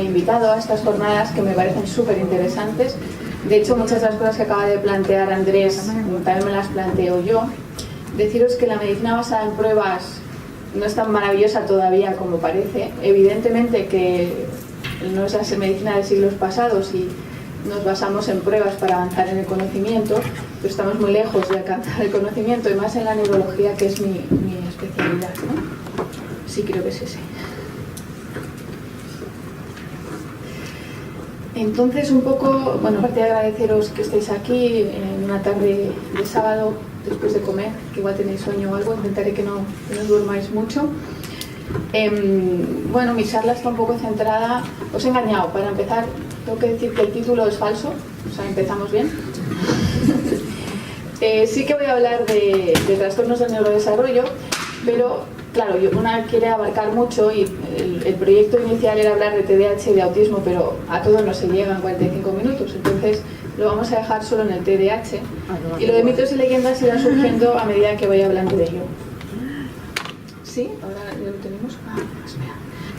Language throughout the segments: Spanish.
Invitado a estas jornadas que me parecen súper interesantes. De hecho, muchas de las cosas que acaba de plantear Andrés también me las planteo yo. Deciros que la medicina basada en pruebas no es tan maravillosa todavía como parece. Evidentemente que no es la medicina de siglos pasados y nos basamos en pruebas para avanzar en el conocimiento, pero estamos muy lejos de alcanzar el conocimiento, y más en la neurología, que es mi especialidad, ¿no? Sí, creo que es ese. Entonces, un poco, bueno, aparte de agradeceros que estéis aquí en una tarde de sábado, después de comer, que igual tenéis sueño o algo, intentaré que no os durmáis mucho. Bueno, mi charla está un poco centrada, os he engañado, para empezar tengo que decir que el título es falso, o sea, empezamos bien. Sí que voy a hablar de trastornos del neurodesarrollo, pero claro, una quiere abarcar mucho y el proyecto inicial era hablar de TDAH y de autismo, pero a todo no se llega en 45 minutos, entonces lo vamos a dejar solo en el TDAH, y lo de mitos y leyendas irá surgiendo a medida que vaya hablando de ello. ¿Sí? Ahora ya lo tenemos. Espera.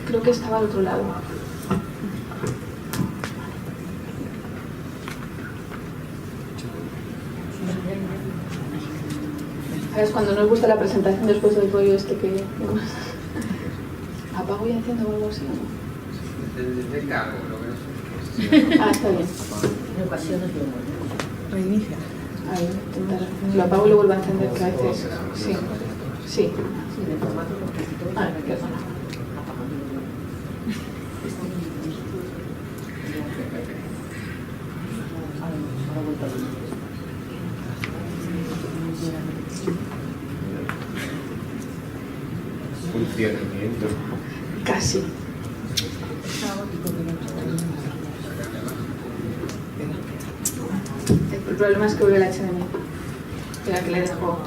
Creo que estaba al otro lado. Ahora es cuando nos gusta la presentación después del rollo este que... ¿Apago y enciendo o algo así o no? Desde cargo, lo que no sé. Ah, está bien. En ocasiones lo reinicia. Ahí, intentar. Lo apago y lo vuelvo a encender, que a veces... Sí. Sí. Sí, de formato compositor. Ah, perdona. Funcionamiento. Casi. El problema es que vuelve el HDMI. Espera, que le dejo.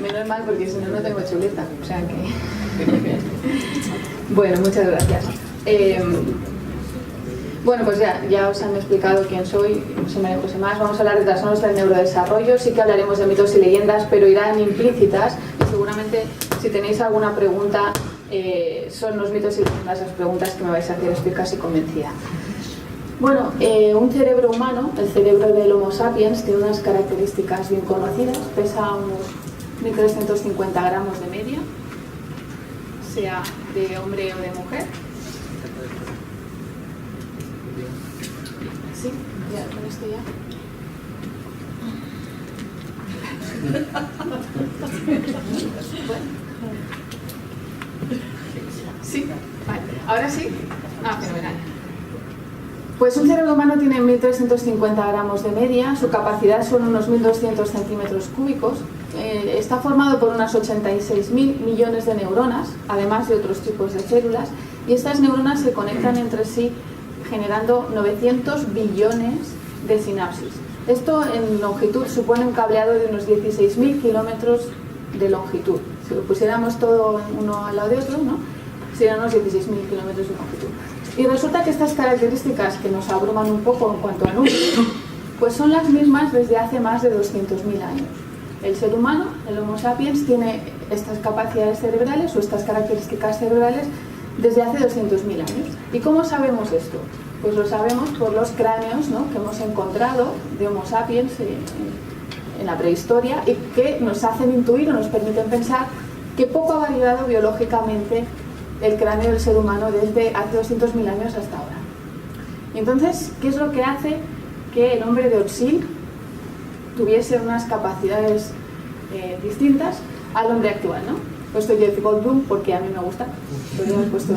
Menos mal, porque si no, no tengo chuleta. O sea que... Bueno, muchas gracias. Bueno, pues ya os han explicado quién soy, soy María José Mas. Vamos a hablar de trastornos del neurodesarrollo. Sí que hablaremos de mitos y leyendas, pero irán implícitas. Y seguramente, si tenéis alguna pregunta, son los mitos y leyendas las preguntas que me vais a hacer, estoy casi convencida. Bueno, un cerebro humano, el cerebro del Homo sapiens, tiene unas características bien conocidas. Pesa unos 1.350 gramos de media, sea de hombre o de mujer. Sí, ya, con esto ya. Bueno. Sí, vale. ¿Ahora sí? Ah, fenomenal. Pues un cerebro humano tiene 1.350 gramos de media, su capacidad son unos 1.200 centímetros cúbicos. Está formado por unas 86.000 millones de neuronas, además de otros tipos de células, y estas neuronas se conectan entre sí generando 900 billones de sinapsis. Esto en longitud supone un cableado de unos 16.000 kilómetros de longitud. Si lo pusiéramos todo uno al lado de otro, ¿no?, serían unos 16.000 kilómetros de longitud. Y resulta que estas características, que nos abruman un poco en cuanto a números, pues son las mismas desde hace más de 200.000 años. El ser humano, el Homo sapiens, tiene estas capacidades cerebrales o estas características cerebrales desde hace 200.000 años. ¿Y cómo sabemos esto? Pues lo sabemos por los cráneos, ¿no?, que hemos encontrado de Homo sapiens en la prehistoria, y que nos hacen intuir o nos permiten pensar que poco ha variado biológicamente el cráneo del ser humano desde hace 200.000 años hasta ahora. Y entonces, ¿qué es lo que hace que el hombre de Otzil tuviese unas capacidades distintas al hombre actual, ¿no? He puesto Jeff Goldblum porque a mí me gusta, pero hemos puesto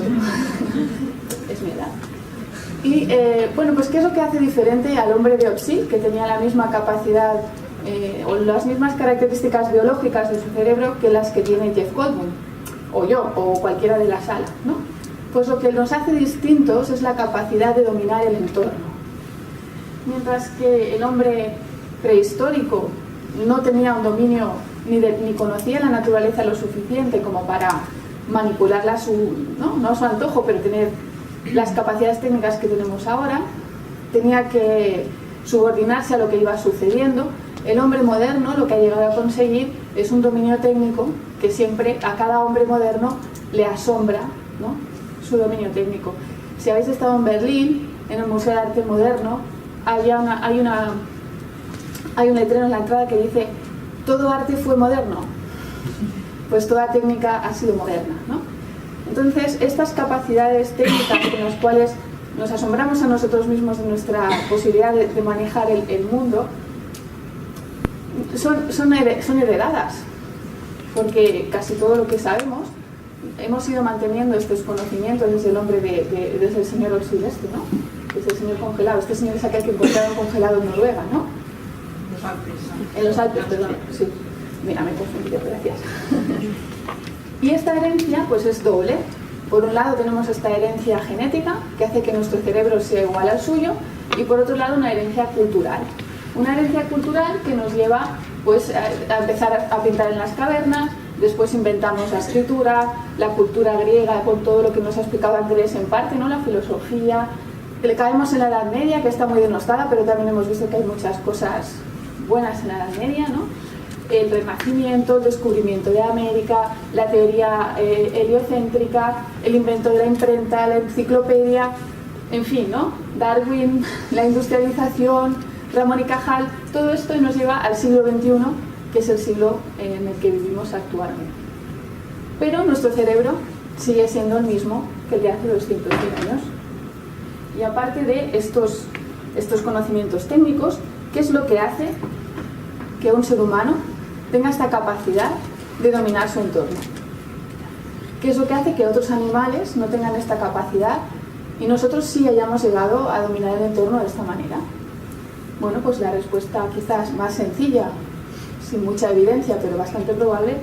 es mi edad. Y bueno, pues ¿qué es lo que hace diferente al hombre de Otzil, que tenía la misma capacidad o las mismas características biológicas de su cerebro que las que tiene Jeff Goldblum? o yo, o cualquiera de la sala, ¿no? Pues lo que nos hace distintos es la capacidad de dominar el entorno. Mientras que el hombre prehistórico no tenía un dominio ni conocía la naturaleza lo suficiente como para manipularla no a su antojo, pero tener las capacidades técnicas que tenemos ahora, tenía que subordinarse a lo que iba sucediendo. El hombre moderno lo que ha llegado a conseguir es un dominio técnico que siempre a cada hombre moderno le asombra, ¿no?, su dominio técnico. Si habéis estado en Berlín, en el Museo de Arte Moderno, hay un letrero en la entrada que dice: todo arte fue moderno. Pues toda técnica ha sido moderna, ¿no? Entonces, estas capacidades técnicas con las cuales nos asombramos a nosotros mismos de nuestra posibilidad de manejar el mundo, son heredadas, porque casi todo lo que sabemos hemos ido manteniendo estos conocimientos desde el hombre desde el señor del sudeste, ¿no? Desde el señor congelado. Este señor es aquel que encontraron congelado en Noruega, ¿no? Los Alpes. En los Alpes, perdón, sí. Mira, me he confundido, gracias. Y esta herencia pues es doble. Por un lado tenemos esta herencia genética que hace que nuestro cerebro sea igual al suyo, y por otro lado una herencia cultural. Una herencia cultural que nos lleva pues a empezar a pintar en las cavernas. Después inventamos la escritura, la cultura griega con todo lo que nos ha explicado Andrés en parte, ¿no?, la filosofía. Le caemos en la Edad Media, que está muy denostada, pero también hemos visto que hay muchas cosas buenas en la Edad Media, ¿no? El Renacimiento, el descubrimiento de América, la teoría heliocéntrica, el invento de la imprenta, la enciclopedia, en fin, ¿no? Darwin, la industrialización, Ramón y Cajal, todo esto nos lleva al siglo XXI, que es el siglo en el que vivimos actualmente. Pero nuestro cerebro sigue siendo el mismo que el de hace 200 años. Y aparte de estos conocimientos técnicos, ¿qué es lo que hace que un ser humano tenga esta capacidad de dominar su entorno? ¿Qué es lo que hace que otros animales no tengan esta capacidad y nosotros sí hayamos llegado a dominar el entorno de esta manera? Bueno, pues la respuesta quizás más sencilla, sin mucha evidencia, pero bastante probable,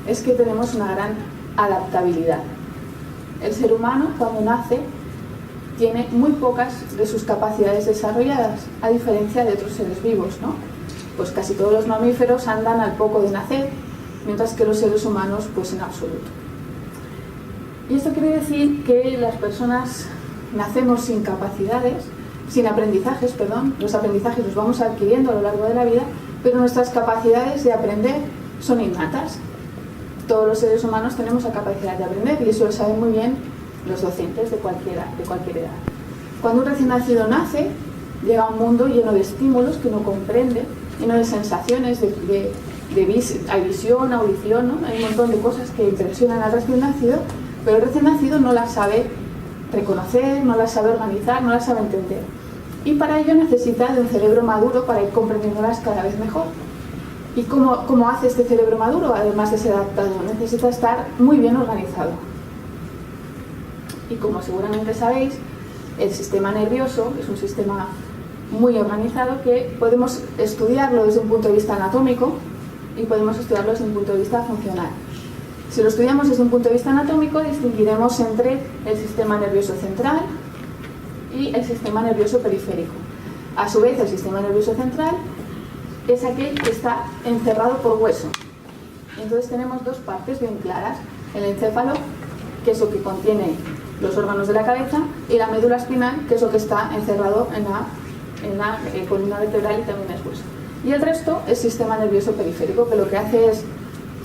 es que tenemos una gran adaptabilidad. El ser humano, cuando nace, tiene muy pocas de sus capacidades desarrolladas, a diferencia de otros seres vivos, ¿no? Pues casi todos los mamíferos andan al poco de nacer, mientras que los seres humanos, pues en absoluto. Y esto quiere decir que las personas nacemos sin capacidades, sin aprendizajes, perdón. Los aprendizajes los vamos adquiriendo a lo largo de la vida, pero nuestras capacidades de aprender son innatas. Todos los seres humanos tenemos la capacidad de aprender, y eso lo saben muy bien los docentes de cualquier edad. Cuando un recién nacido nace, llega a un mundo lleno de estímulos que no comprende, lleno de sensaciones, hay visión, audición, ¿no? Hay un montón de cosas que impresionan al recién nacido, pero el recién nacido no las sabe reconocer, no las sabe organizar, no las sabe entender. Y para ello necesita de un cerebro maduro para ir comprendiéndolas cada vez mejor. ¿Y cómo hace este cerebro maduro, además de ser adaptado? Necesita estar muy bien organizado. Y como seguramente sabéis, el sistema nervioso es un sistema muy organizado que podemos estudiarlo desde un punto de vista anatómico y podemos estudiarlo desde un punto de vista funcional. Si lo estudiamos desde un punto de vista anatómico, distinguiremos entre el sistema nervioso central y el sistema nervioso periférico. A su vez, el sistema nervioso central es aquel que está encerrado por hueso. Entonces tenemos dos partes bien claras: el encéfalo, que es lo que contiene los órganos de la cabeza, y la médula espinal, que es lo que está encerrado en la columna vertebral y también es hueso. Y el resto es sistema nervioso periférico, que lo que hace es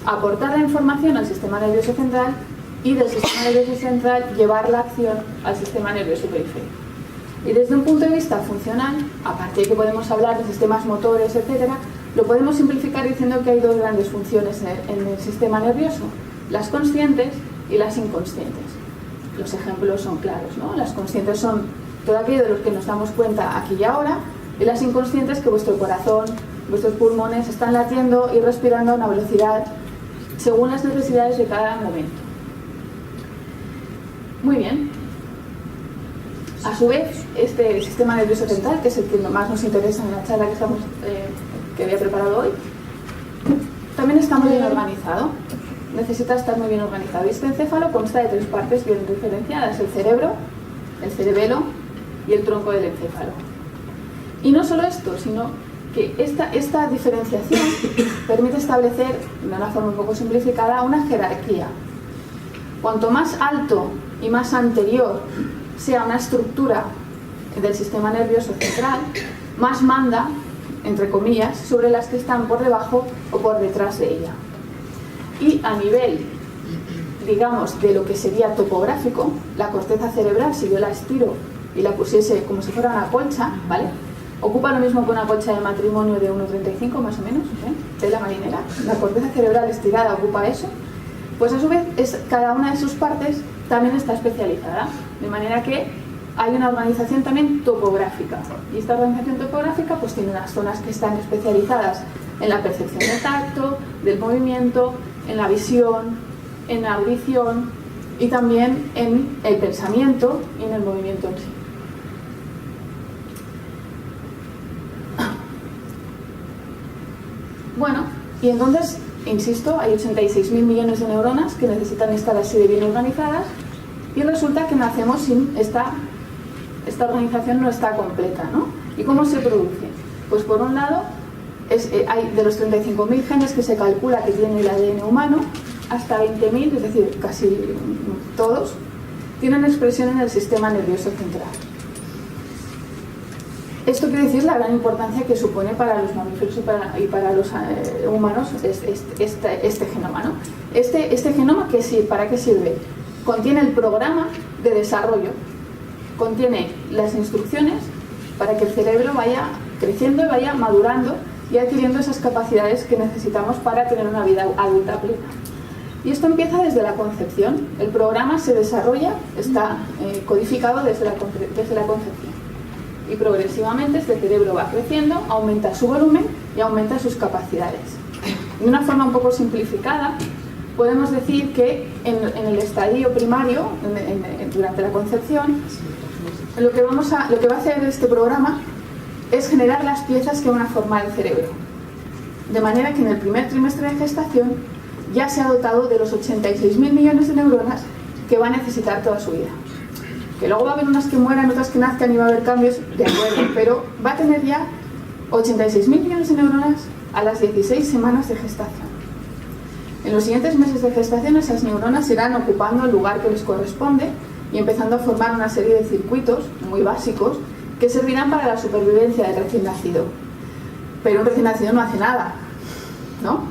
aportar la información al sistema nervioso central y del sistema nervioso central llevar la acción al sistema nervioso periférico. Y desde un punto de vista funcional, aparte de que podemos hablar de sistemas motores, etc., lo podemos simplificar diciendo que hay dos grandes funciones en el sistema nervioso: las conscientes y las inconscientes. Los ejemplos son claros, ¿no? Las conscientes son todo aquello de lo que nos damos cuenta aquí y ahora, y las inconscientes, que vuestro corazón, vuestros pulmones están latiendo y respirando a una velocidad según las necesidades de cada momento. Muy bien. A su vez, este sistema nervioso central, que es el que más nos interesa en la charla que había preparado hoy, también está muy bien organizado. necesita estar muy bien organizado. Y este encéfalo consta de 3 partes bien diferenciadas: el cerebro, el cerebelo y el tronco del encéfalo. Y no solo esto, sino que esta diferenciación permite establecer, de una forma un poco simplificada, una jerarquía. Cuanto más alto y más anterior sea una estructura del sistema nervioso central, más manda, entre comillas, sobre las que están por debajo o por detrás de ella. Y a nivel, digamos, de lo que sería topográfico, la corteza cerebral, si yo la estiro y la pusiese como si fuera una colcha, ¿vale?, ocupa lo mismo que una colcha de matrimonio de 1,35 más o menos, de la marinera. La corteza cerebral estirada ocupa eso. Pues a su vez, cada una de sus partes también está especializada, de manera que hay una organización también topográfica. Y esta organización topográfica pues tiene unas zonas que están especializadas en la percepción del tacto, del movimiento, en la visión, en la audición y también en el pensamiento y en el movimiento en sí. Bueno, y entonces, insisto, hay 86.000 millones de neuronas que necesitan estar así de bien organizadas, y resulta que nacemos sin esta organización, no está completa, ¿no? ¿Y cómo se produce? Pues por un lado, hay de los 35.000 genes que se calcula que tiene el ADN humano, hasta 20.000, es decir, casi todos, tienen expresión en el sistema nervioso central. Esto quiere decir la gran importancia que supone para los mamíferos y para los humanos este genoma, ¿no? Este genoma, ¿para qué sirve? Contiene el programa de desarrollo, contiene las instrucciones para que el cerebro vaya creciendo y vaya madurando y adquiriendo esas capacidades que necesitamos para tener una vida adulta plena. Y esto empieza desde la concepción. El programa se desarrolla, está codificado desde la concepción. Y progresivamente este cerebro va creciendo, aumenta su volumen y aumenta sus capacidades. De una forma un poco simplificada, podemos decir que en el estadio primario, durante la concepción, lo que va a hacer este programa es generar las piezas que van a formar el cerebro. De manera que en el primer trimestre de gestación ya se ha dotado de los 86.000 millones de neuronas que va a necesitar toda su vida. Que luego va a haber unas que mueran, otras que nazcan y va a haber cambios, de acuerdo, pero va a tener ya 86.000 millones de neuronas a las 16 semanas de gestación. En los siguientes meses de gestación esas neuronas irán ocupando el lugar que les corresponde y empezando a formar una serie de circuitos muy básicos que servirán para la supervivencia del recién nacido. Pero un recién nacido no hace nada, ¿no?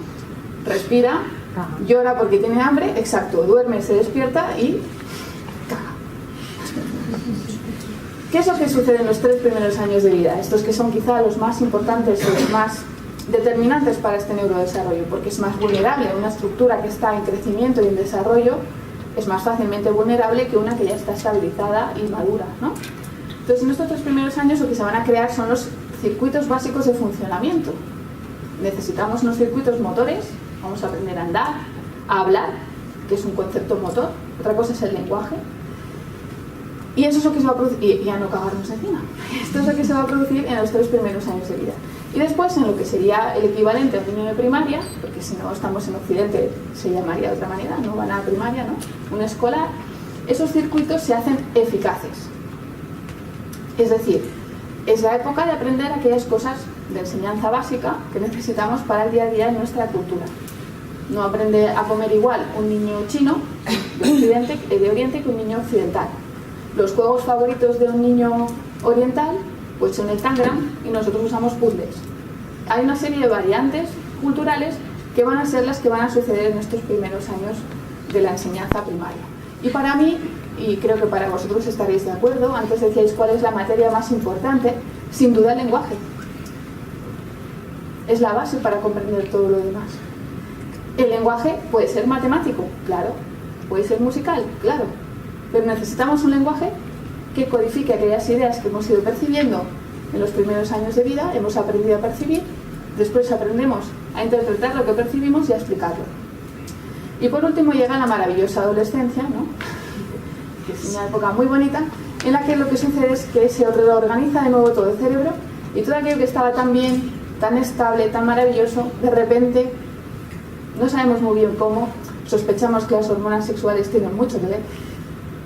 Respira, llora porque tiene hambre, exacto, duerme, se despierta y caga. ¿Qué es lo que sucede en los 3 primeros años de vida? Estos que son quizá los más importantes o los más determinantes para este neurodesarrollo, porque es más vulnerable. Una estructura que está en crecimiento y en desarrollo es más fácilmente vulnerable que una que ya está estabilizada y madura, ¿no? Entonces, en estos 3 primeros años lo que se van a crear son los circuitos básicos de funcionamiento. Necesitamos unos circuitos motores, vamos a aprender a andar, a hablar, que es un concepto motor, otra cosa es el lenguaje. Y eso es lo que se va a producir, y a no cagarnos encima. Esto es lo que se va a producir en los 3 primeros años de vida. Y después, en lo que sería el equivalente a un niño de primaria, porque si no estamos en Occidente se llamaría de otra manera, no van a primaria, ¿no? Un escolar, esos circuitos se hacen eficaces. Es decir, es la época de aprender aquellas cosas de enseñanza básica que necesitamos para el día a día en nuestra cultura. No aprende a comer igual un niño chino de Oriente que un niño occidental. Los juegos favoritos de un niño oriental pues son el tangram y nosotros usamos puzzles. Hay una serie de variantes culturales que van a ser las que van a suceder en estos primeros años de la enseñanza primaria. Y para mí, y creo que para vosotros estaréis de acuerdo, antes decíais cuál es la materia más importante, sin duda el lenguaje. Es la base para comprender todo lo demás. El lenguaje puede ser matemático, claro, puede ser musical, claro, pero necesitamos un lenguaje que codifique aquellas ideas que hemos ido percibiendo en los primeros años de vida, hemos aprendido a percibir, después aprendemos a interpretar lo que percibimos y a explicarlo. Y por último llega la maravillosa adolescencia, ¿no? Que es una época muy bonita, en la que lo que sucede es que se reorganiza de nuevo todo el cerebro y todo aquello que estaba tan bien, tan estable, tan maravilloso, de repente, no sabemos muy bien cómo, sospechamos que las hormonas sexuales tienen mucho que ver.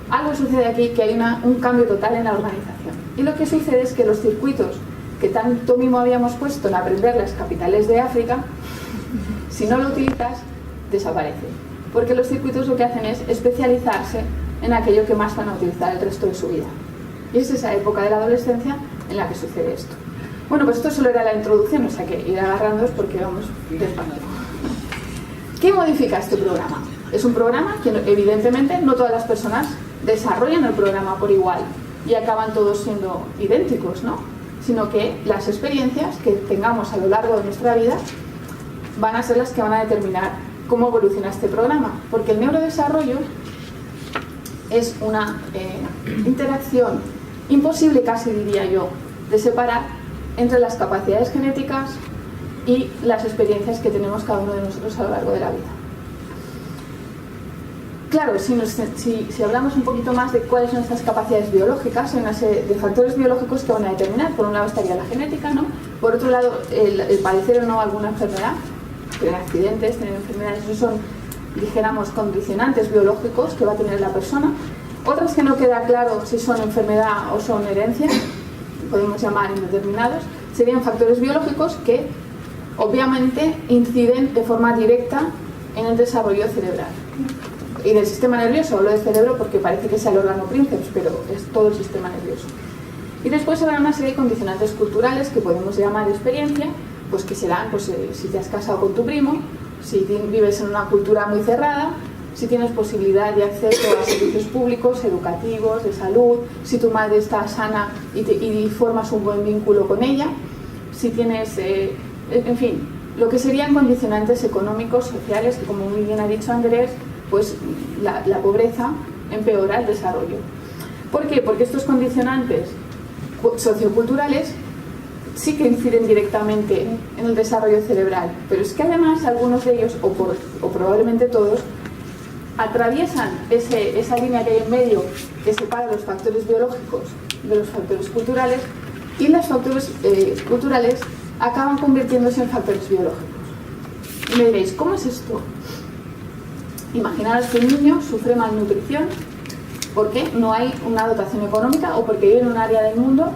Algo sucede aquí, que hay un cambio total en la organización. Y lo que sucede es que los circuitos que tanto mimo habíamos puesto en aprender las capitales de África, si no lo utilizas, desaparecen. Porque los circuitos lo que hacen es especializarse en aquello que más van a utilizar el resto de su vida. Y es esa época de la adolescencia en la que sucede esto. Bueno, pues esto solo era la introducción, o sea que ir agarrándoos porque vamos despacio. ¿Qué modifica este programa? Es un programa que evidentemente no todas las personas desarrollan el programa por igual y acaban todos siendo idénticos, ¿no? Sino que las experiencias que tengamos a lo largo de nuestra vida van a ser las que van a determinar cómo evoluciona este programa, porque el neurodesarrollo es una interacción imposible, casi diría yo, de separar entre las capacidades genéticas y las experiencias que tenemos cada uno de nosotros a lo largo de la vida. Claro, si hablamos un poquito más de cuáles son estas capacidades biológicas, hay una serie de factores biológicos que van a determinar. Por un lado estaría la genética, ¿no? Por otro lado, el padecer o no alguna enfermedad, tener accidentes, tener enfermedades, esos son, dijéramos, condicionantes biológicos que va a tener la persona. Otras que no queda claro si son enfermedad o son herencia, podemos llamar indeterminados, serían factores biológicos que obviamente inciden de forma directa en el desarrollo cerebral. Y del sistema nervioso, hablo del cerebro porque parece que sea el órgano príncipe, pero es todo el sistema nervioso. Y después habrá una serie de condicionantes culturales que podemos llamar experiencia, pues que serán pues, si te has casado con tu primo, si vives en una cultura muy cerrada, si tienes posibilidad de acceso a servicios públicos, educativos, de salud, si tu madre está sana y formas un buen vínculo con ella, si tienes, en fin, lo que serían condicionantes económicos, sociales, que como muy bien ha dicho Andrés, pues la pobreza empeora el desarrollo. ¿Por qué? Porque estos condicionantes socioculturales sí que inciden directamente en el desarrollo cerebral, pero es que además algunos de ellos, o probablemente todos, atraviesan esa línea que hay en medio que separa los factores biológicos de los factores culturales, y los factores culturales acaban convirtiéndose en factores biológicos. Y me diréis, ¿cómo es esto? Imaginaros que un niño sufre malnutrición porque no hay una dotación económica o porque vive en un área del mundo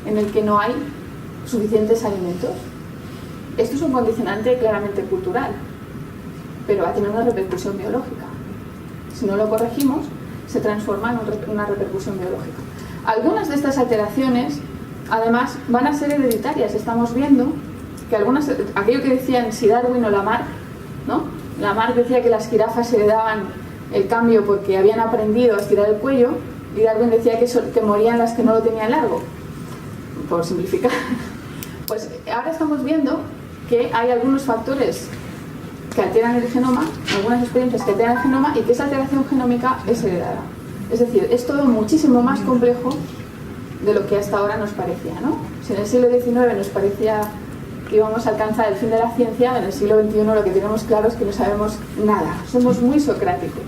en el que no hay suficientes alimentos. Esto es un condicionante claramente cultural, pero va a tener una repercusión biológica. Si no lo corregimos, se transforma en una repercusión biológica. Algunas de estas alteraciones, además, van a ser hereditarias. Estamos viendo que aquello que decían si Darwin o Lamarck, ¿no? Lamarck decía que las jirafas heredaban el cambio porque habían aprendido a estirar el cuello, y Darwin decía que morían las que no lo tenían largo, por simplificar. Pues ahora estamos viendo que hay algunos factores que alteran el genoma, algunas experiencias que alteran el genoma, y que esa alteración genómica es heredada. Es decir, es todo muchísimo más complejo de lo que hasta ahora nos parecía, ¿no? Si en el siglo XIX nos parecía que íbamos a alcanzar el fin de la ciencia, en el siglo XXI lo que tenemos claro es que no sabemos nada, somos muy socráticos.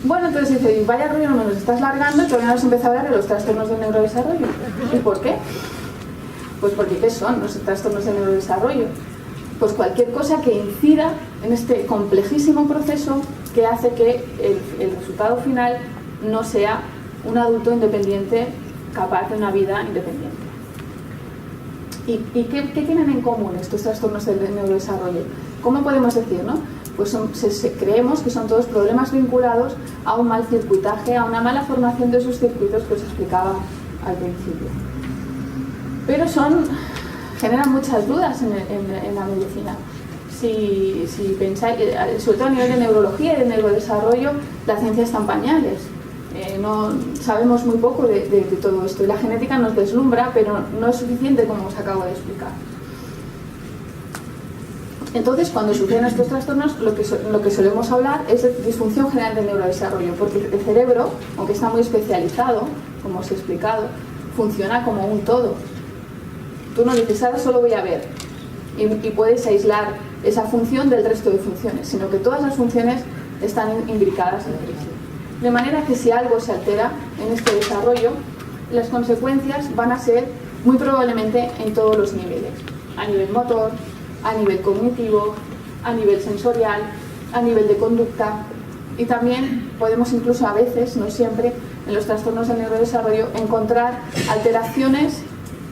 Bueno, entonces dice, vaya rollo, no nos estás largando y todavía no has empezado a hablar de los trastornos del neurodesarrollo. ¿Y por qué? Pues porque ¿qué son los trastornos del neurodesarrollo? Pues cualquier cosa que incida en este complejísimo proceso que hace que el resultado final no sea un adulto independiente capaz de una vida independiente. ¿Y qué tienen en común estos trastornos del neurodesarrollo? ¿Cómo podemos decir, no? Pues creemos que son todos problemas vinculados a un mal circuitaje, a una mala formación de esos circuitos que os explicaba al principio. Pero generan muchas dudas en la medicina. Si pensáis, sobre todo a nivel de neurología y de neurodesarrollo, la ciencia está en pañales. No sabemos muy poco de todo esto, y la genética nos deslumbra, pero no es suficiente, como os acabo de explicar. Entonces, cuando suceden estos trastornos, lo que solemos hablar es de disfunción general del neurodesarrollo, porque el cerebro, aunque está muy especializado, como os he explicado, funciona como un todo. Tú no dices, ahora solo voy a ver, y puedes aislar esa función del resto de funciones, sino que todas las funciones están imbricadas entre sí. De manera que si algo se altera en este desarrollo, las consecuencias van a ser muy probablemente en todos los niveles. A nivel motor, a nivel cognitivo, a nivel sensorial, a nivel de conducta, y también podemos incluso a veces, no siempre, en los trastornos del neurodesarrollo encontrar alteraciones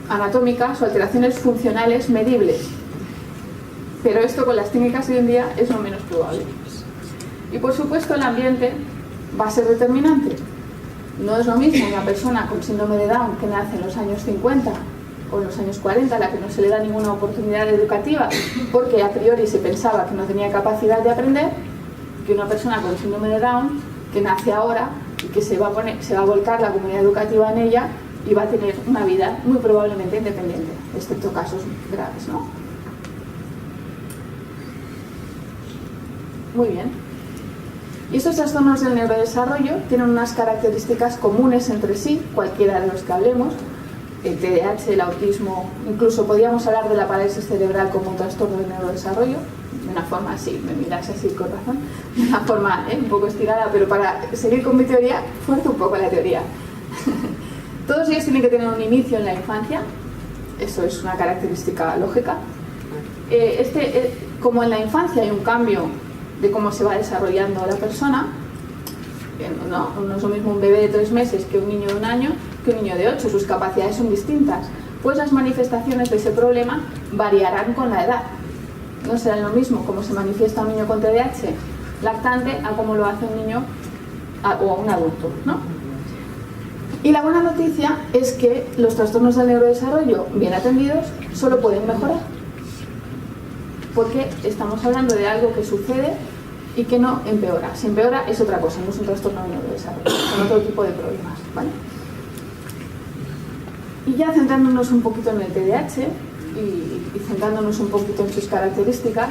anatómicas o alteraciones funcionales medibles. Pero esto con las técnicas de hoy en día es lo menos probable. Y por supuesto el ambiente va a ser determinante. No es lo mismo una persona con síndrome de Down que nace en los años 50 o en los años 40, a la que no se le da ninguna oportunidad educativa porque a priori se pensaba que no tenía capacidad de aprender, que una persona con síndrome de Down que nace ahora y que se va a volcar la comunidad educativa en ella y va a tener una vida muy probablemente independiente, excepto casos graves, ¿no? Muy bien. Y estos trastornos del neurodesarrollo tienen unas características comunes entre sí, cualquiera de los que hablemos, el TDAH, el autismo, incluso podríamos hablar de la parálisis cerebral como un trastorno del neurodesarrollo, de una forma así, me miras así con razón, de una forma un poco estirada, pero para seguir con mi teoría, fuerzo un poco la teoría. Todos ellos tienen que tener un inicio en la infancia, eso es una característica lógica. Como en la infancia hay un cambio de cómo se va desarrollando la persona, no es lo mismo un bebé de 3 meses que un niño de 1 año, que un niño de 8, sus capacidades son distintas, pues las manifestaciones de ese problema variarán con la edad. No será lo mismo cómo se manifiesta un niño con TDAH lactante a cómo lo hace un niño o un adulto, ¿no? Y la buena noticia es que los trastornos del neurodesarrollo bien atendidos solo pueden mejorar, porque estamos hablando de algo que sucede y que no empeora. Si empeora es otra cosa, no es un trastorno del neurodesarrollo, son otro tipo de problemas, ¿vale? Y ya centrándonos un poquito en el TDAH y centrándonos un poquito en sus características,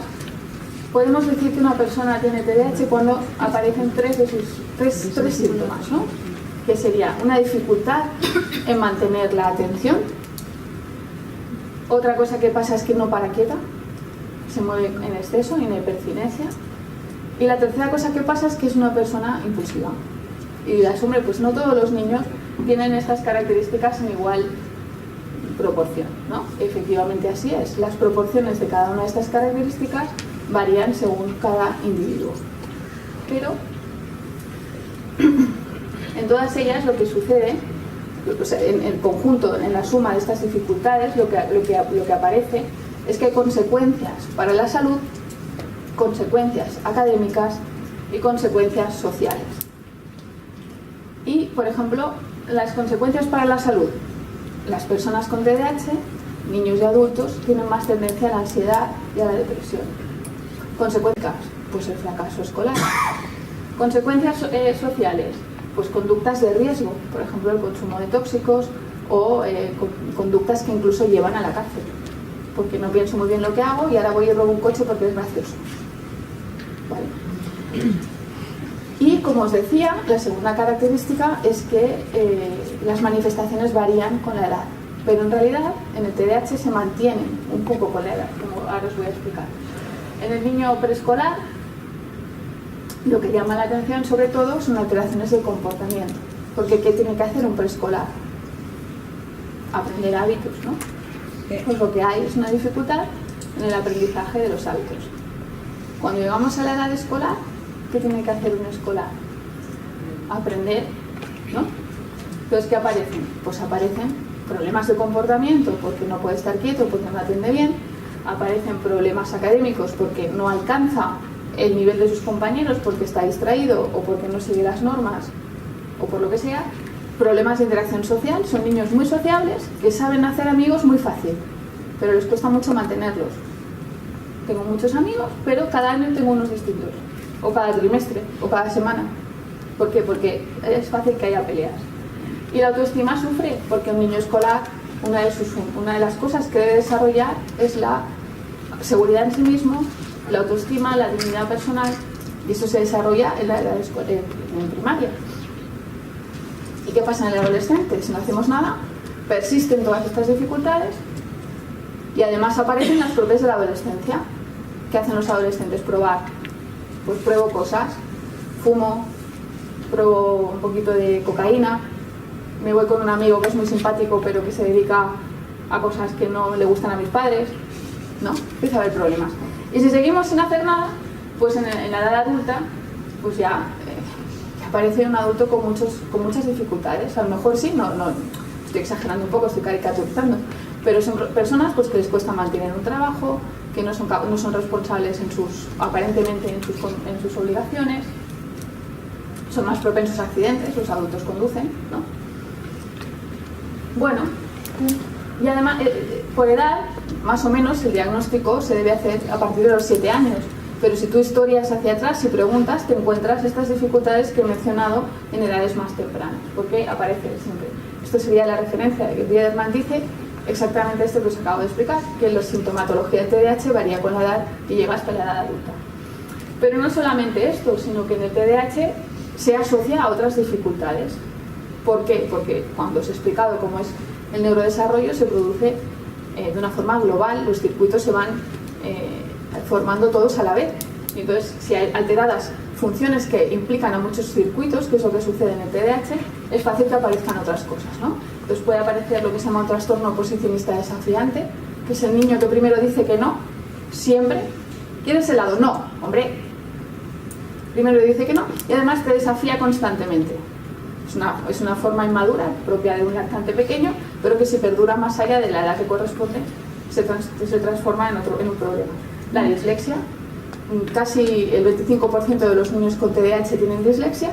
podemos decir que una persona tiene TDAH cuando aparecen tres síntomas, ¿no? Que sería una dificultad en mantener la atención, otra cosa que pasa es que no para quieta, se mueve en exceso, en hipercinesia, y la tercera cosa que pasa es que es una persona impulsiva. Y dirás, hombre, pues no todos los niños tienen estas características en igual proporción, ¿no? Efectivamente así es. Las proporciones de cada una de estas características varían según cada individuo. Pero en todas ellas lo que sucede, o sea, en el conjunto, en la suma de estas dificultades, lo que aparece es que hay consecuencias para la salud, consecuencias académicas y consecuencias sociales. Y, por ejemplo, las consecuencias para la salud. Las personas con TDAH, niños y adultos, tienen más tendencia a la ansiedad y a la depresión. Consecuencias, pues el fracaso escolar. Consecuencias sociales, pues conductas de riesgo, por ejemplo el consumo de tóxicos o conductas que incluso llevan a la cárcel, porque no pienso muy bien lo que hago y ahora voy y robo un coche porque es gracioso. ¿Vale? Y como os decía, la segunda característica es que las manifestaciones varían con la edad, pero en realidad en el TDAH se mantienen un poco con la edad, como ahora os voy a explicar. En el niño preescolar, lo que llama la atención sobre todo son alteraciones del comportamiento, porque ¿qué tiene que hacer un preescolar? Aprender hábitos, ¿no? Pues lo que hay es una dificultad en el aprendizaje de los hábitos. Cuando llegamos a la edad escolar, ¿qué tiene que hacer un escolar? Aprender, ¿no? Entonces, ¿qué aparecen? Pues aparecen problemas de comportamiento porque no puede estar quieto, porque no atiende bien, aparecen problemas académicos porque no alcanza el nivel de sus compañeros, porque está distraído o porque no sigue las normas o por lo que sea. Problemas de interacción social, son niños muy sociables que saben hacer amigos muy fácil, pero les cuesta mucho mantenerlos. Tengo muchos amigos, pero cada año tengo unos distintos, o cada trimestre, o cada semana. ¿Por qué? Porque es fácil que haya peleas. Y la autoestima sufre porque un niño escolar, una de las cosas que debe desarrollar es la seguridad en sí mismo, la autoestima, la dignidad personal, y eso se desarrolla en la edad en primaria. ¿Y qué pasa en el adolescente? Si no hacemos nada, persisten todas estas dificultades y además aparecen las propias de la adolescencia. ¿Qué hacen los adolescentes? Probar. Pues pruebo cosas, fumo, pruebo un poquito de cocaína, me voy con un amigo que es muy simpático pero que se dedica a cosas que no le gustan a mis padres, ¿no? Empieza a haber problemas. Y si seguimos sin hacer nada, pues en la edad adulta, pues ya aparece un adulto con muchas dificultades. A lo mejor sí, no estoy exagerando un poco, estoy caricaturizando, pero son personas pues que les cuesta mantener un trabajo, que no son responsables aparentemente en sus obligaciones, son más propensos a accidentes, los adultos conducen, ¿no? Bueno, y además, por edad, más o menos el diagnóstico se debe hacer a partir de los 7 años, pero si tú historias hacia atrás y preguntas, te encuentras estas dificultades que he mencionado en edades más tempranas, porque aparece siempre. Esto sería la referencia de que Biederman dice exactamente esto que os acabo de explicar, que la sintomatología del TDAH varía con la edad y llega hasta la edad adulta. Pero no solamente esto, sino que en el TDAH se asocia a otras dificultades. ¿Por qué? Porque cuando os he explicado cómo es el neurodesarrollo, se produce de una forma global, los circuitos se van formando todos a la vez. Y entonces, si hay alteradas funciones que implican a muchos circuitos, que es lo que sucede en el TDAH, es fácil que aparezcan otras cosas, ¿no? Entonces puede aparecer lo que se llama un trastorno oposicionista desafiante, que es el niño que primero dice que no, siempre. ¿Quieres helado? No, hombre. Primero dice que no y además te desafía constantemente. Es una forma inmadura, propia de un lactante pequeño, pero que si perdura más allá de la edad que corresponde, se transforma en un problema. La dislexia, casi el 25% de los niños con TDAH tienen dislexia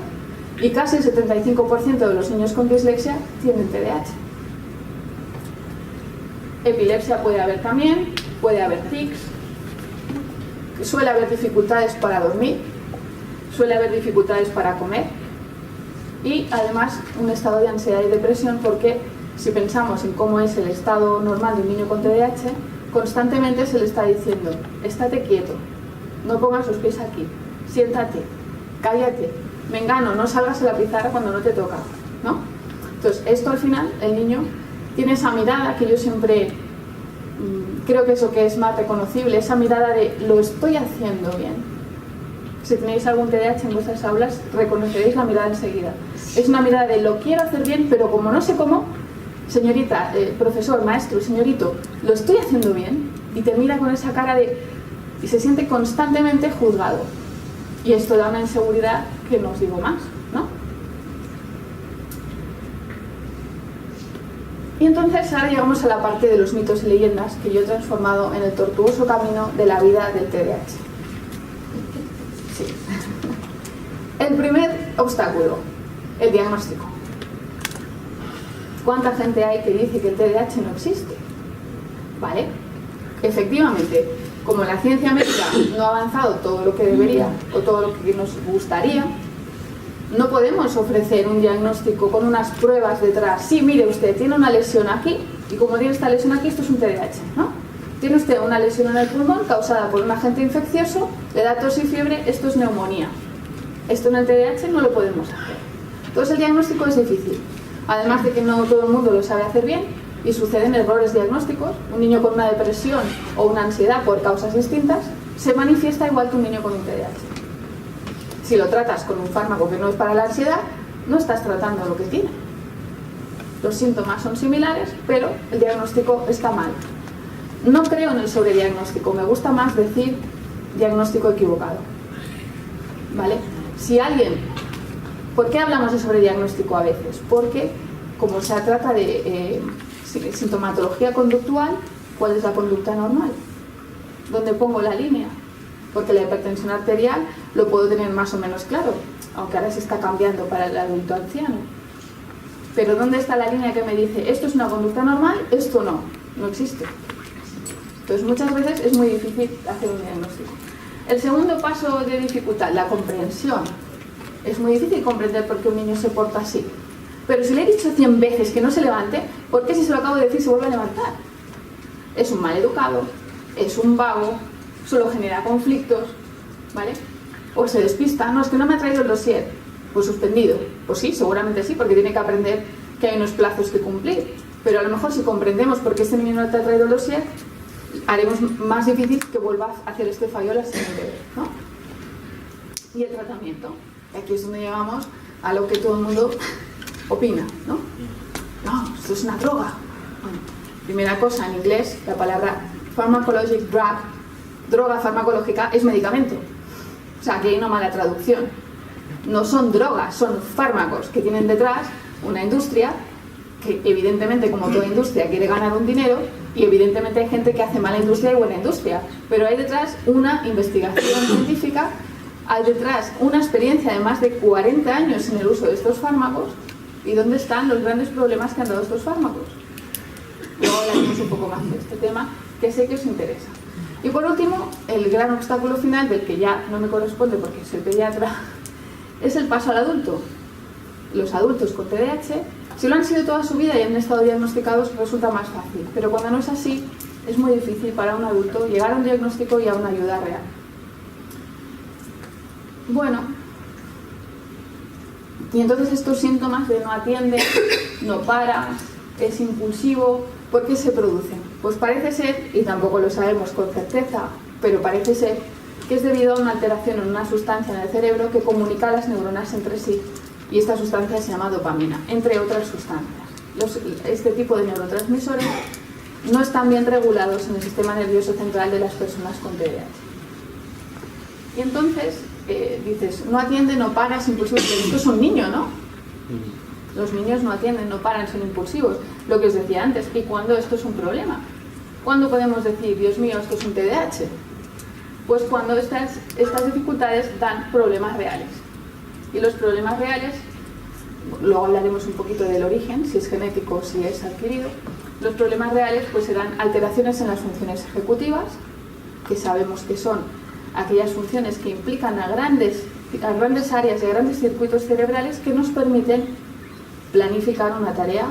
y casi el 75% de los niños con dislexia tienen TDAH. Epilepsia puede haber también, puede haber tics, suele haber dificultades para dormir, suele haber dificultades para comer y además un estado de ansiedad y depresión, porque si pensamos en cómo es el estado normal de un niño con TDAH, constantemente se le está diciendo: estate quieto, no pongas los pies aquí, siéntate, cállate, mengano, no salgas a la pizarra cuando no te toca, ¿no? Entonces esto al final, el niño tiene esa mirada que yo siempre creo que es lo que es más reconocible, esa mirada de lo estoy haciendo bien. Si tenéis algún TDAH en vuestras aulas, reconoceréis la mirada enseguida. Es una mirada de lo quiero hacer bien, pero como no sé cómo, señorita, profesor, maestro, señorito, lo estoy haciendo bien, y te mira con esa cara y se siente constantemente juzgado. Y esto da una inseguridad que no os digo más, ¿no? Y entonces ahora llegamos a la parte de los mitos y leyendas que yo he transformado en el tortuoso camino de la vida del TDAH. Sí. El primer obstáculo, el diagnóstico. ¿Cuánta gente hay que dice que el TDAH no existe? ¿Vale? Efectivamente, como la ciencia médica no ha avanzado todo lo que debería o todo lo que nos gustaría, no podemos ofrecer un diagnóstico con unas pruebas detrás. Sí, mire usted, tiene una lesión aquí y como tiene esta lesión aquí, esto es un TDAH, ¿no? Tiene usted una lesión en el pulmón causada por un agente infeccioso, le da tos y fiebre, esto es neumonía. Esto en el TDAH no lo podemos hacer. Entonces el diagnóstico es difícil. Además de que no todo el mundo lo sabe hacer bien y suceden errores diagnósticos. Un niño con una depresión o una ansiedad por causas distintas se manifiesta igual que un niño con un TDAH. Si lo tratas con un fármaco que no es para la ansiedad, no estás tratando lo que tiene. Los síntomas son similares, pero el diagnóstico está mal. No creo en el sobrediagnóstico, me gusta más decir diagnóstico equivocado. ¿Vale? Si alguien... ¿Por qué hablamos de sobrediagnóstico a veces? Porque, como se trata de sintomatología conductual, ¿cuál es la conducta normal? ¿Dónde pongo la línea? Porque la hipertensión arterial lo puedo tener más o menos claro, aunque ahora se está cambiando para el adulto anciano. Pero ¿dónde está la línea que me dice esto es una conducta normal, esto no? No existe. Entonces muchas veces es muy difícil hacer un diagnóstico. El segundo paso de dificultad, la comprensión. Es muy difícil comprender por qué un niño se porta así. Pero si le he dicho 100 veces que no se levante, ¿por qué si se lo acabo de decir se vuelve a levantar? Es un mal educado, es un vago, solo genera conflictos, ¿vale? O se despista, no, es que no me ha traído el dossier, pues suspendido. Pues sí, seguramente sí, porque tiene que aprender que hay unos plazos que cumplir. Pero a lo mejor si comprendemos por qué este niño no te ha traído el dossier, haremos más difícil que vuelvas a hacer este fallo la siguiente vez, ¿no? Y el tratamiento. Aquí es donde llegamos a lo que todo el mundo opina, ¿no? No, esto es una droga. Bueno, primera cosa, en inglés, la palabra pharmacologic drug, droga farmacológica, es medicamento. O sea, aquí hay una mala traducción. No son drogas, son fármacos que tienen detrás una industria que evidentemente, como toda industria, quiere ganar un dinero, y evidentemente hay gente que hace mala industria y buena industria, pero hay detrás una investigación científica, hay detrás una experiencia de más de 40 años en el uso de estos fármacos. ¿Y dónde están los grandes problemas que han dado estos fármacos? Luego hablaremos un poco más de este tema, que sé que os interesa. Y por último, el gran obstáculo final, del que ya no me corresponde porque soy pediatra, es el paso al adulto. Los adultos con TDAH, si lo han sido toda su vida y han estado diagnosticados, resulta más fácil. Pero cuando no es así, es muy difícil para un adulto llegar a un diagnóstico y a una ayuda real. Bueno, y entonces estos síntomas de no atiende, no para, es impulsivo, ¿por qué se producen? Pues parece ser, y tampoco lo sabemos con certeza, pero parece ser que es debido a una alteración en una sustancia en el cerebro que comunica a las neuronas entre sí, y esta sustancia se llama dopamina, entre otras sustancias. Este tipo de neurotransmisores no están bien regulados en el sistema nervioso central de las personas con TDAH. Y entonces dices, no atiende, no para, es impulsivo, pero esto es un niño, ¿no? Los niños no atienden, no paran, son impulsivos. Lo que os decía antes, ¿y cuándo esto es un problema? ¿Cuándo podemos decir, Dios mío, esto es un TDAH? Pues cuando estas dificultades dan problemas reales. Y los problemas reales, luego hablaremos un poquito del origen, si es genético o si es adquirido. Los problemas reales pues serán alteraciones en las funciones ejecutivas, que sabemos que son aquellas funciones que implican a grandes áreas y a grandes circuitos cerebrales que nos permiten planificar una tarea,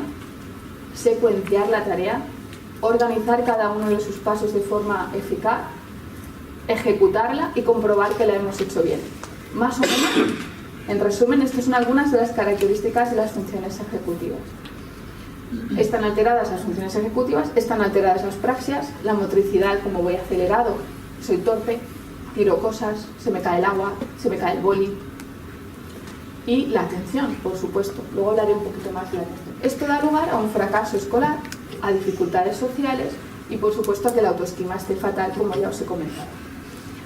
secuenciar la tarea, organizar cada uno de sus pasos de forma eficaz, ejecutarla y comprobar que la hemos hecho bien. Más o menos, en resumen, estas son algunas de las características de las funciones ejecutivas. Están alteradas las funciones ejecutivas, están alteradas las praxias, la motricidad, como voy acelerado, soy torpe, tiro cosas, se me cae el agua, se me cae el boli. Y la atención, por supuesto. Luego hablaré un poquito más de la atención. Esto da lugar a un fracaso escolar, a dificultades sociales y, por supuesto, a que la autoestima esté fatal, como ya os he comentado.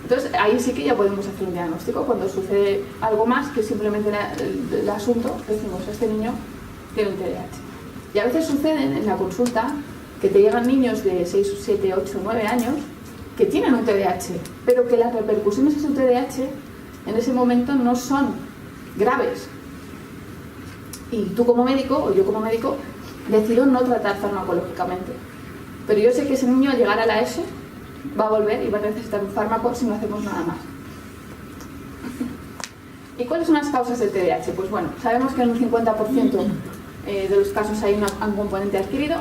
Entonces, ahí sí que ya podemos hacer un diagnóstico. Cuando sucede algo más que simplemente el asunto, decimos, este niño tiene un TDAH. Y a veces suceden en la consulta que te llegan niños de 6, 7, 8, 9 años que tienen un TDAH, pero que las repercusiones de su TDAH en ese momento no son graves. Y tú como médico, o yo como médico, decido no tratar farmacológicamente. Pero yo sé que ese niño al llegar a la ESO va a volver y va a necesitar un fármaco si no hacemos nada más. ¿Y cuáles son las causas del TDAH? Pues bueno, sabemos que en un 50% de los casos hay un componente adquirido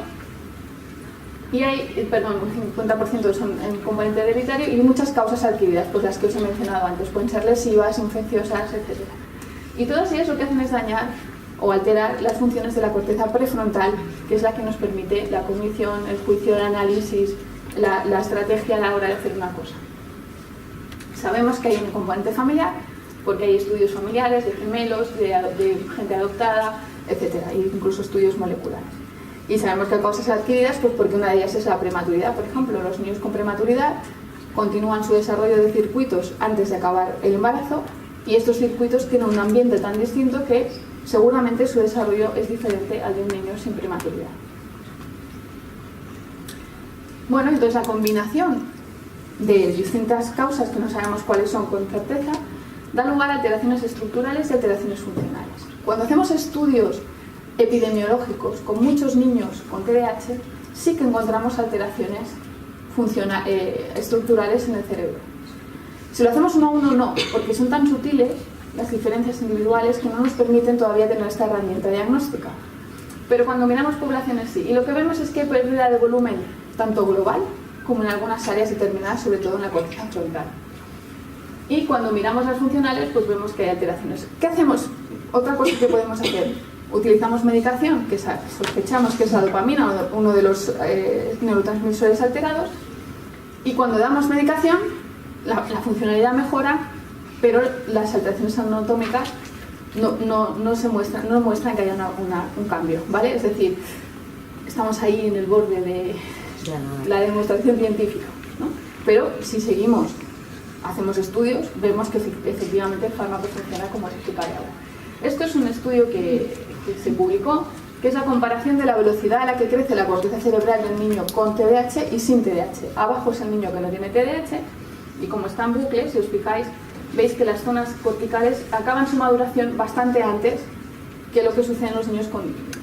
y hay, un 50% son en componente hereditario y muchas causas adquiridas, pues las que os he mencionado antes, pueden ser lesivas, infecciosas, etc. Y todas ellas lo que hacen es dañar o alterar las funciones de la corteza prefrontal, que es la que nos permite la cognición, el juicio, el análisis, la estrategia a la hora de hacer una cosa. Sabemos que hay un componente familiar, porque hay estudios familiares de gemelos, de gente adoptada, etc. Hay incluso estudios moleculares. Y sabemos que hay causas adquiridas, pues porque una de ellas es la prematuridad. Por ejemplo, los niños con prematuridad continúan su desarrollo de circuitos antes de acabar el embarazo, y estos circuitos tienen un ambiente tan distinto que seguramente su desarrollo es diferente al de un niño sin prematuridad. Bueno, entonces la combinación de distintas causas que no sabemos cuáles son con certeza da lugar a alteraciones estructurales y alteraciones funcionales. Cuando hacemos estudios epidemiológicos con muchos niños con TDAH, sí que encontramos alteraciones estructurales en el cerebro. Si lo hacemos uno a uno, no, porque son tan sutiles las diferencias individuales que no nos permiten todavía tener esta herramienta diagnóstica. Pero cuando miramos poblaciones sí, y lo que vemos es que hay pérdida de volumen tanto global como en algunas áreas determinadas, sobre todo en la corteza frontal. Y cuando miramos las funcionales, pues vemos que hay alteraciones. ¿Qué hacemos? Otra cosa que podemos hacer. Utilizamos medicación, que sospechamos que es la dopamina, uno de los neurotransmisores alterados, y cuando damos medicación, la funcionalidad mejora, pero las alteraciones anatómicas no muestran que haya un cambio, ¿vale? Es decir, estamos ahí en el borde de la demostración científica, ¿no? Pero si seguimos hacemos estudios, vemos que efectivamente el fármaco funciona como se explicaré ahora. Esto es un estudio que se publicó, que es la comparación de la velocidad a la que crece la corteza cerebral del niño con TDAH y sin TDAH. Abajo es el niño que no tiene TDAH y como está en bucle, si os fijáis, veis que las zonas corticales acaban su maduración bastante antes que lo que sucede en los niños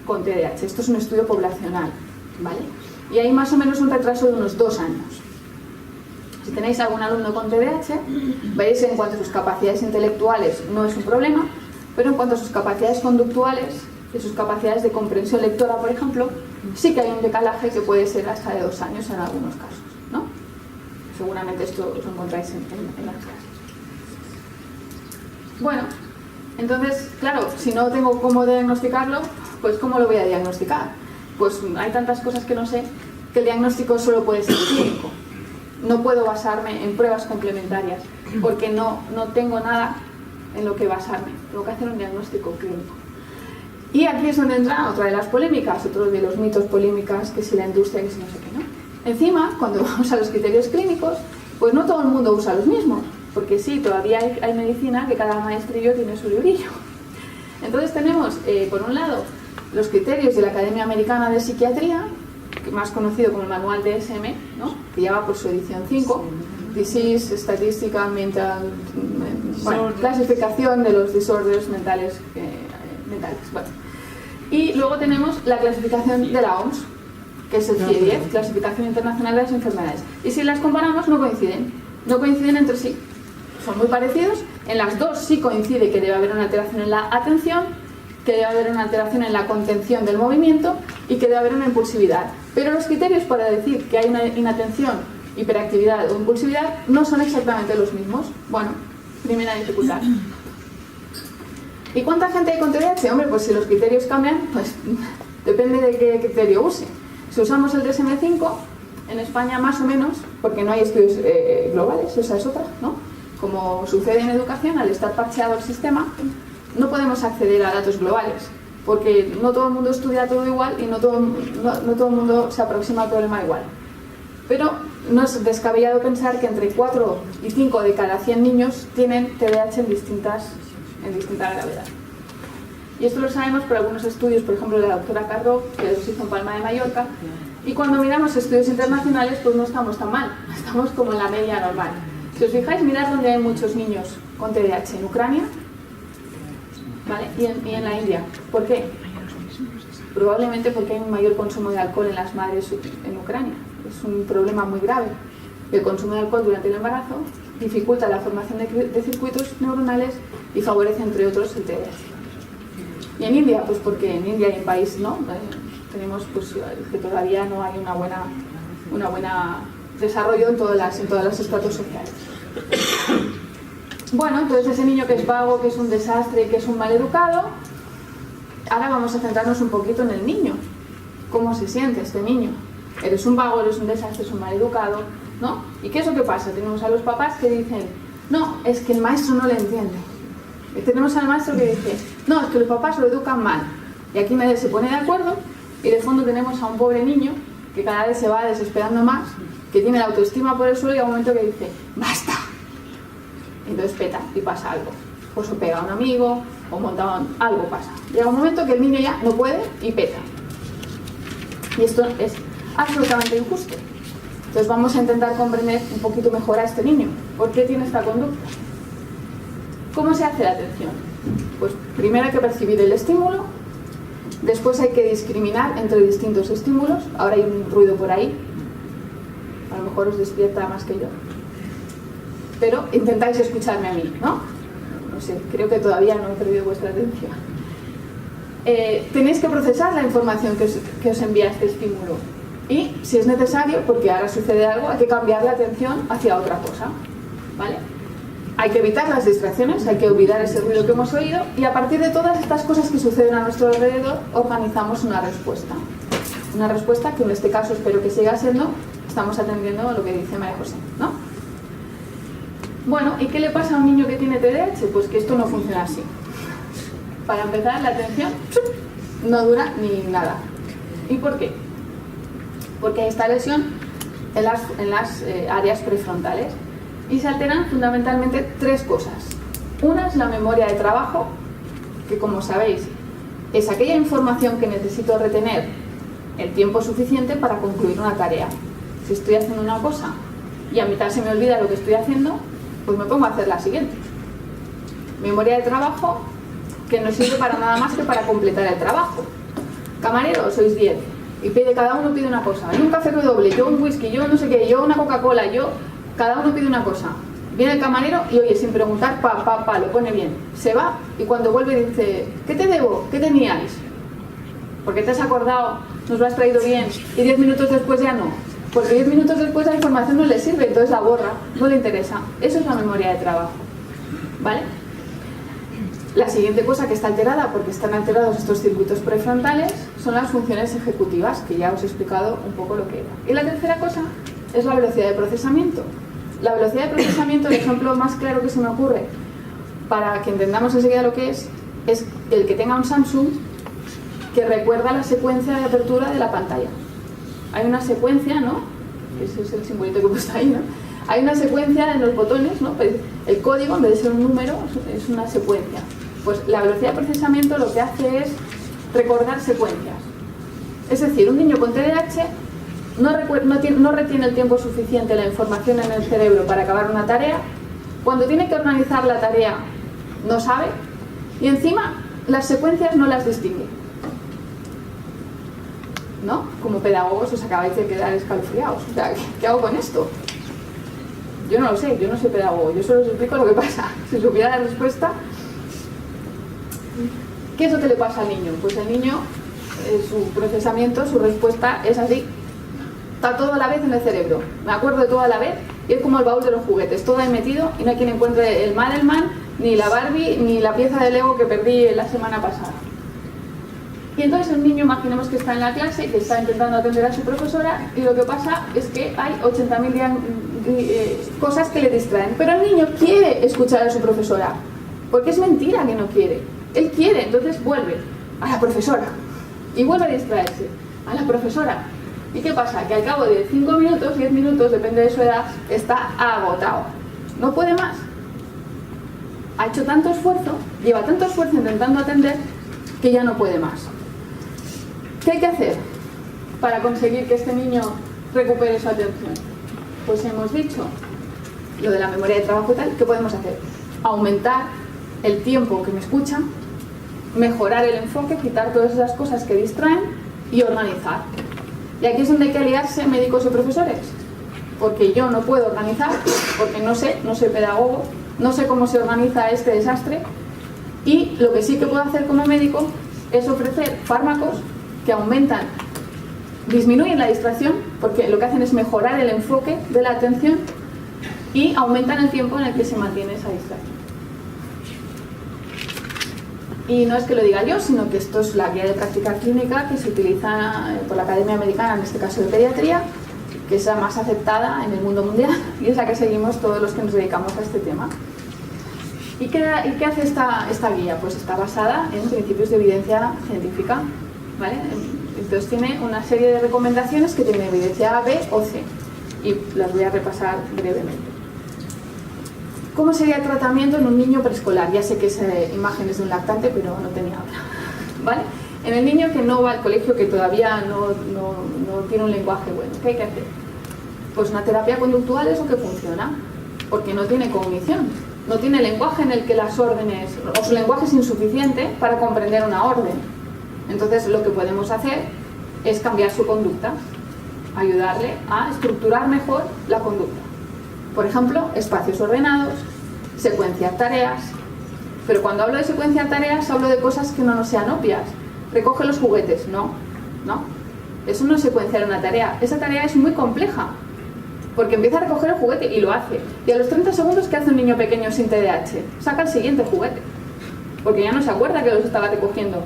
con TDAH. Esto es un estudio poblacional, ¿vale? Y hay más o menos un retraso de unos 2 años. Si tenéis algún alumno con TDAH, veis que en cuanto a sus capacidades intelectuales no es un problema, pero en cuanto a sus capacidades conductuales y sus capacidades de comprensión lectora, por ejemplo, sí que hay un decalaje que puede ser hasta de 2 años en algunos casos, ¿no? Seguramente esto lo encontráis en las clases. Bueno, entonces, claro, si no tengo cómo diagnosticarlo, pues ¿cómo lo voy a diagnosticar? Pues hay tantas cosas que no sé, que el diagnóstico solo puede ser clínico. No puedo basarme en pruebas complementarias, porque no tengo nada en lo que basarme. Tengo que hacer un diagnóstico clínico. Y aquí es donde entra otra de las polémicas, otro de los mitos polémicas, que si la industria, que si no sé qué, ¿no? Encima, cuando vamos a los criterios clínicos, pues no todo el mundo usa los mismos, porque sí, todavía hay medicina que cada maestrillo tiene su librillo. Entonces tenemos, por un lado, los criterios de la Academia Americana de Psiquiatría, más conocido como el manual DSM, ¿no? Que lleva por su edición 5, Disease, Statistical, Mental, bueno, clasificación de los disorders mentales. Bueno. Y luego tenemos la clasificación de la OMS, que es el CIE-10, Clasificación Internacional de las Enfermedades. Y si las comparamos, no coinciden entre sí. Son muy parecidos, en las dos sí coincide que debe haber una alteración en la atención, que debe haber una alteración en la contención del movimiento y que debe haber una impulsividad. Pero los criterios para decir que hay una inatención, hiperactividad o impulsividad no son exactamente los mismos. Bueno, primera dificultad. ¿Y cuánta gente hay con TDAH? Hombre, pues si los criterios cambian, pues depende de qué criterio use. Si usamos el DSM-5, en España más o menos, porque no hay estudios globales, esa es otra, ¿no? Como sucede en educación, al estar parcheado el sistema, no podemos acceder a datos globales, porque no todo el mundo estudia todo igual y no todo el mundo se aproxima al problema igual. Pero no es descabellado pensar que entre 4 y 5 de cada 100 niños tienen TDAH en distinta gravedad. Y esto lo sabemos por algunos estudios, por ejemplo, de la doctora Carro, que los hizo en Palma de Mallorca, y cuando miramos estudios internacionales, pues no estamos tan mal, estamos como en la media normal. Si os fijáis, mirad donde hay muchos niños con TDAH, en Ucrania, ¿vale? y en la India. ¿Por qué? Probablemente porque hay un mayor consumo de alcohol en las madres en Ucrania. Es un problema muy grave. El consumo de alcohol durante el embarazo dificulta la formación de circuitos neuronales y favorece, entre otros, el TDAH. Y en India, pues porque en India y en país, ¿no? Tenemos pues que todavía no hay una buena desarrollo en todos los estratos sociales. Bueno, entonces ese niño que es vago, que es un desastre, que es un maleducado, ahora vamos a centrarnos un poquito en el niño. ¿Cómo se siente este niño? Eres un vago, eres un desastre, eres un maleducado, ¿no? ¿Y qué es lo que pasa? Tenemos a los papás que dicen, no, es que el maestro no le entiende. Y tenemos al maestro que dice, no, es que los papás lo educan mal. Y aquí nadie se pone de acuerdo, y de fondo tenemos a un pobre niño que cada vez se va desesperando más, que tiene la autoestima por el suelo y a un momento que dice, ¡basta! Y entonces peta y pasa algo. Pues o pega a un amigo, o monta algo pasa. Llega un momento que el niño ya no puede y peta. Y esto es absolutamente injusto. Entonces vamos a intentar comprender un poquito mejor a este niño. ¿Por qué tiene esta conducta? ¿Cómo se hace la atención? Pues primero hay que percibir el estímulo, después hay que discriminar entre distintos estímulos. Ahora hay un ruido por ahí, a lo mejor os despierta más que yo. Pero intentáis escucharme a mí, ¿no? No sé, creo que todavía no he perdido vuestra atención. Tenéis que procesar la información que os envía este estímulo. Y, si es necesario, porque ahora sucede algo, hay que cambiar la atención hacia otra cosa, ¿vale? Hay que evitar las distracciones, hay que olvidar ese ruido que hemos oído y a partir de todas estas cosas que suceden a nuestro alrededor, organizamos una respuesta. Una respuesta que en este caso espero que siga siendo, estamos atendiendo a lo que dice María José, ¿no? Bueno, ¿y qué le pasa a un niño que tiene TDAH? Pues que esto no funciona así. Para empezar, la atención no dura ni nada. ¿Y por qué? Porque hay esta lesión en las áreas prefrontales. Y se alteran fundamentalmente tres cosas. Una es la memoria de trabajo, que como sabéis es aquella información que necesito retener el tiempo suficiente para concluir una tarea. Si estoy haciendo una cosa y a mitad se me olvida lo que estoy haciendo, pues me pongo a hacer la siguiente. Memoria de trabajo, que no sirve para nada más que para completar el trabajo. Camarero, sois 10 y cada uno pide una cosa. Yo un café doble, yo un whisky, yo no sé qué, yo una Coca-Cola, cada uno pide una cosa. Viene el camarero y oye, sin preguntar, lo pone bien. Se va y cuando vuelve dice, ¿qué te debo? ¿Qué teníais? Porque te has acordado, nos lo has traído bien y 10 minutos después ya no. Porque 10 minutos después la información no le sirve, entonces la borra, no le interesa. Eso es la memoria de trabajo. ¿Vale? La siguiente cosa que está alterada, porque están alterados estos circuitos prefrontales, son las funciones ejecutivas, que ya os he explicado un poco lo que era. Y la tercera cosa es la velocidad de procesamiento. La velocidad de procesamiento, el ejemplo más claro que se me ocurre, para que entendamos enseguida lo que es el que tenga un Samsung que recuerda la secuencia de apertura de la pantalla. Hay una secuencia, ¿no? Ese es el simbolito que he puesto ahí, ¿no? Hay una secuencia en los botones, ¿no? El código, en vez de ser un número, es una secuencia. Pues la velocidad de procesamiento lo que hace es recordar secuencias. Es decir, un niño con TDAH no retiene el tiempo suficiente la información en el cerebro para acabar una tarea. Cuando tiene que organizar la tarea, no sabe. Y encima, las secuencias no las distingue. ¿No? Como pedagogos os acabáis de quedar escalofriados. O sea, ¿qué hago con esto? Yo no lo sé, yo no soy pedagogo, yo solo os explico lo que pasa. Si supiera la respuesta... ¿Qué es lo que le pasa al niño? Pues el niño, su procesamiento, su respuesta es así. Está todo a la vez en el cerebro. Me acuerdo de todo a la vez y es como el baúl de los juguetes. Todo ahí metido y no hay quien encuentre el Madelman, ni la Barbie, ni la pieza de Lego que perdí la semana pasada. Y entonces el niño, imaginemos que está en la clase y que está intentando atender a su profesora y lo que pasa es que hay 80.000 cosas que le distraen. Pero el niño quiere escuchar a su profesora, porque es mentira que no quiere. Él quiere, entonces vuelve a la profesora y vuelve a distraerse a la profesora. ¿Y qué pasa? Que al cabo de 5 minutos, 10 minutos, depende de su edad, está agotado. No puede más. Ha hecho tanto esfuerzo, lleva tanto esfuerzo intentando atender, que ya no puede más. ¿Qué hay que hacer para conseguir que este niño recupere su atención? Pues hemos dicho lo de la memoria de trabajo y tal. ¿Qué podemos hacer? Aumentar el tiempo que me escuchan, mejorar el enfoque, quitar todas esas cosas que distraen y organizar. Y aquí es donde hay que aliarse médicos y profesores, porque yo no puedo organizar, porque no soy pedagogo, no sé cómo se organiza este desastre, y lo que sí que puedo hacer como médico es ofrecer fármacos que disminuyen la distracción, porque lo que hacen es mejorar el enfoque de la atención y aumentan el tiempo en el que se mantiene esa distracción. Y no es que lo diga yo, sino que esto es la guía de práctica clínica que se utiliza por la Academia Americana, en este caso de Pediatría, que es la más aceptada en el mundo mundial y es la que seguimos todos los que nos dedicamos a este tema. ¿Y qué hace esta guía? Pues está basada en principios de evidencia científica, ¿vale? Entonces tiene una serie de recomendaciones que tienen evidencia A, B o C, y las voy a repasar brevemente. ¿Cómo sería el tratamiento en un niño preescolar? Ya sé que es imágenes de un lactante, pero no tenía otra, ¿vale? En el niño que no va al colegio, que todavía no tiene un lenguaje bueno, ¿qué hay que hacer? Pues una terapia conductual es lo que funciona, porque no tiene cognición, no tiene lenguaje en el que las órdenes, o su lenguaje es insuficiente para comprender una orden. Entonces lo que podemos hacer es cambiar su conducta, ayudarle a estructurar mejor la conducta. Por ejemplo, espacios ordenados, secuenciar tareas. Pero cuando hablo de secuenciar tareas, hablo de cosas que no nos sean obvias. Recoge los juguetes. No. Eso no es secuenciar una tarea. Esa tarea es muy compleja. Porque empieza a recoger el juguete y lo hace. Y a los 30 segundos, ¿qué hace un niño pequeño sin TDAH? Saca el siguiente juguete. Porque ya no se acuerda que los estaba recogiendo.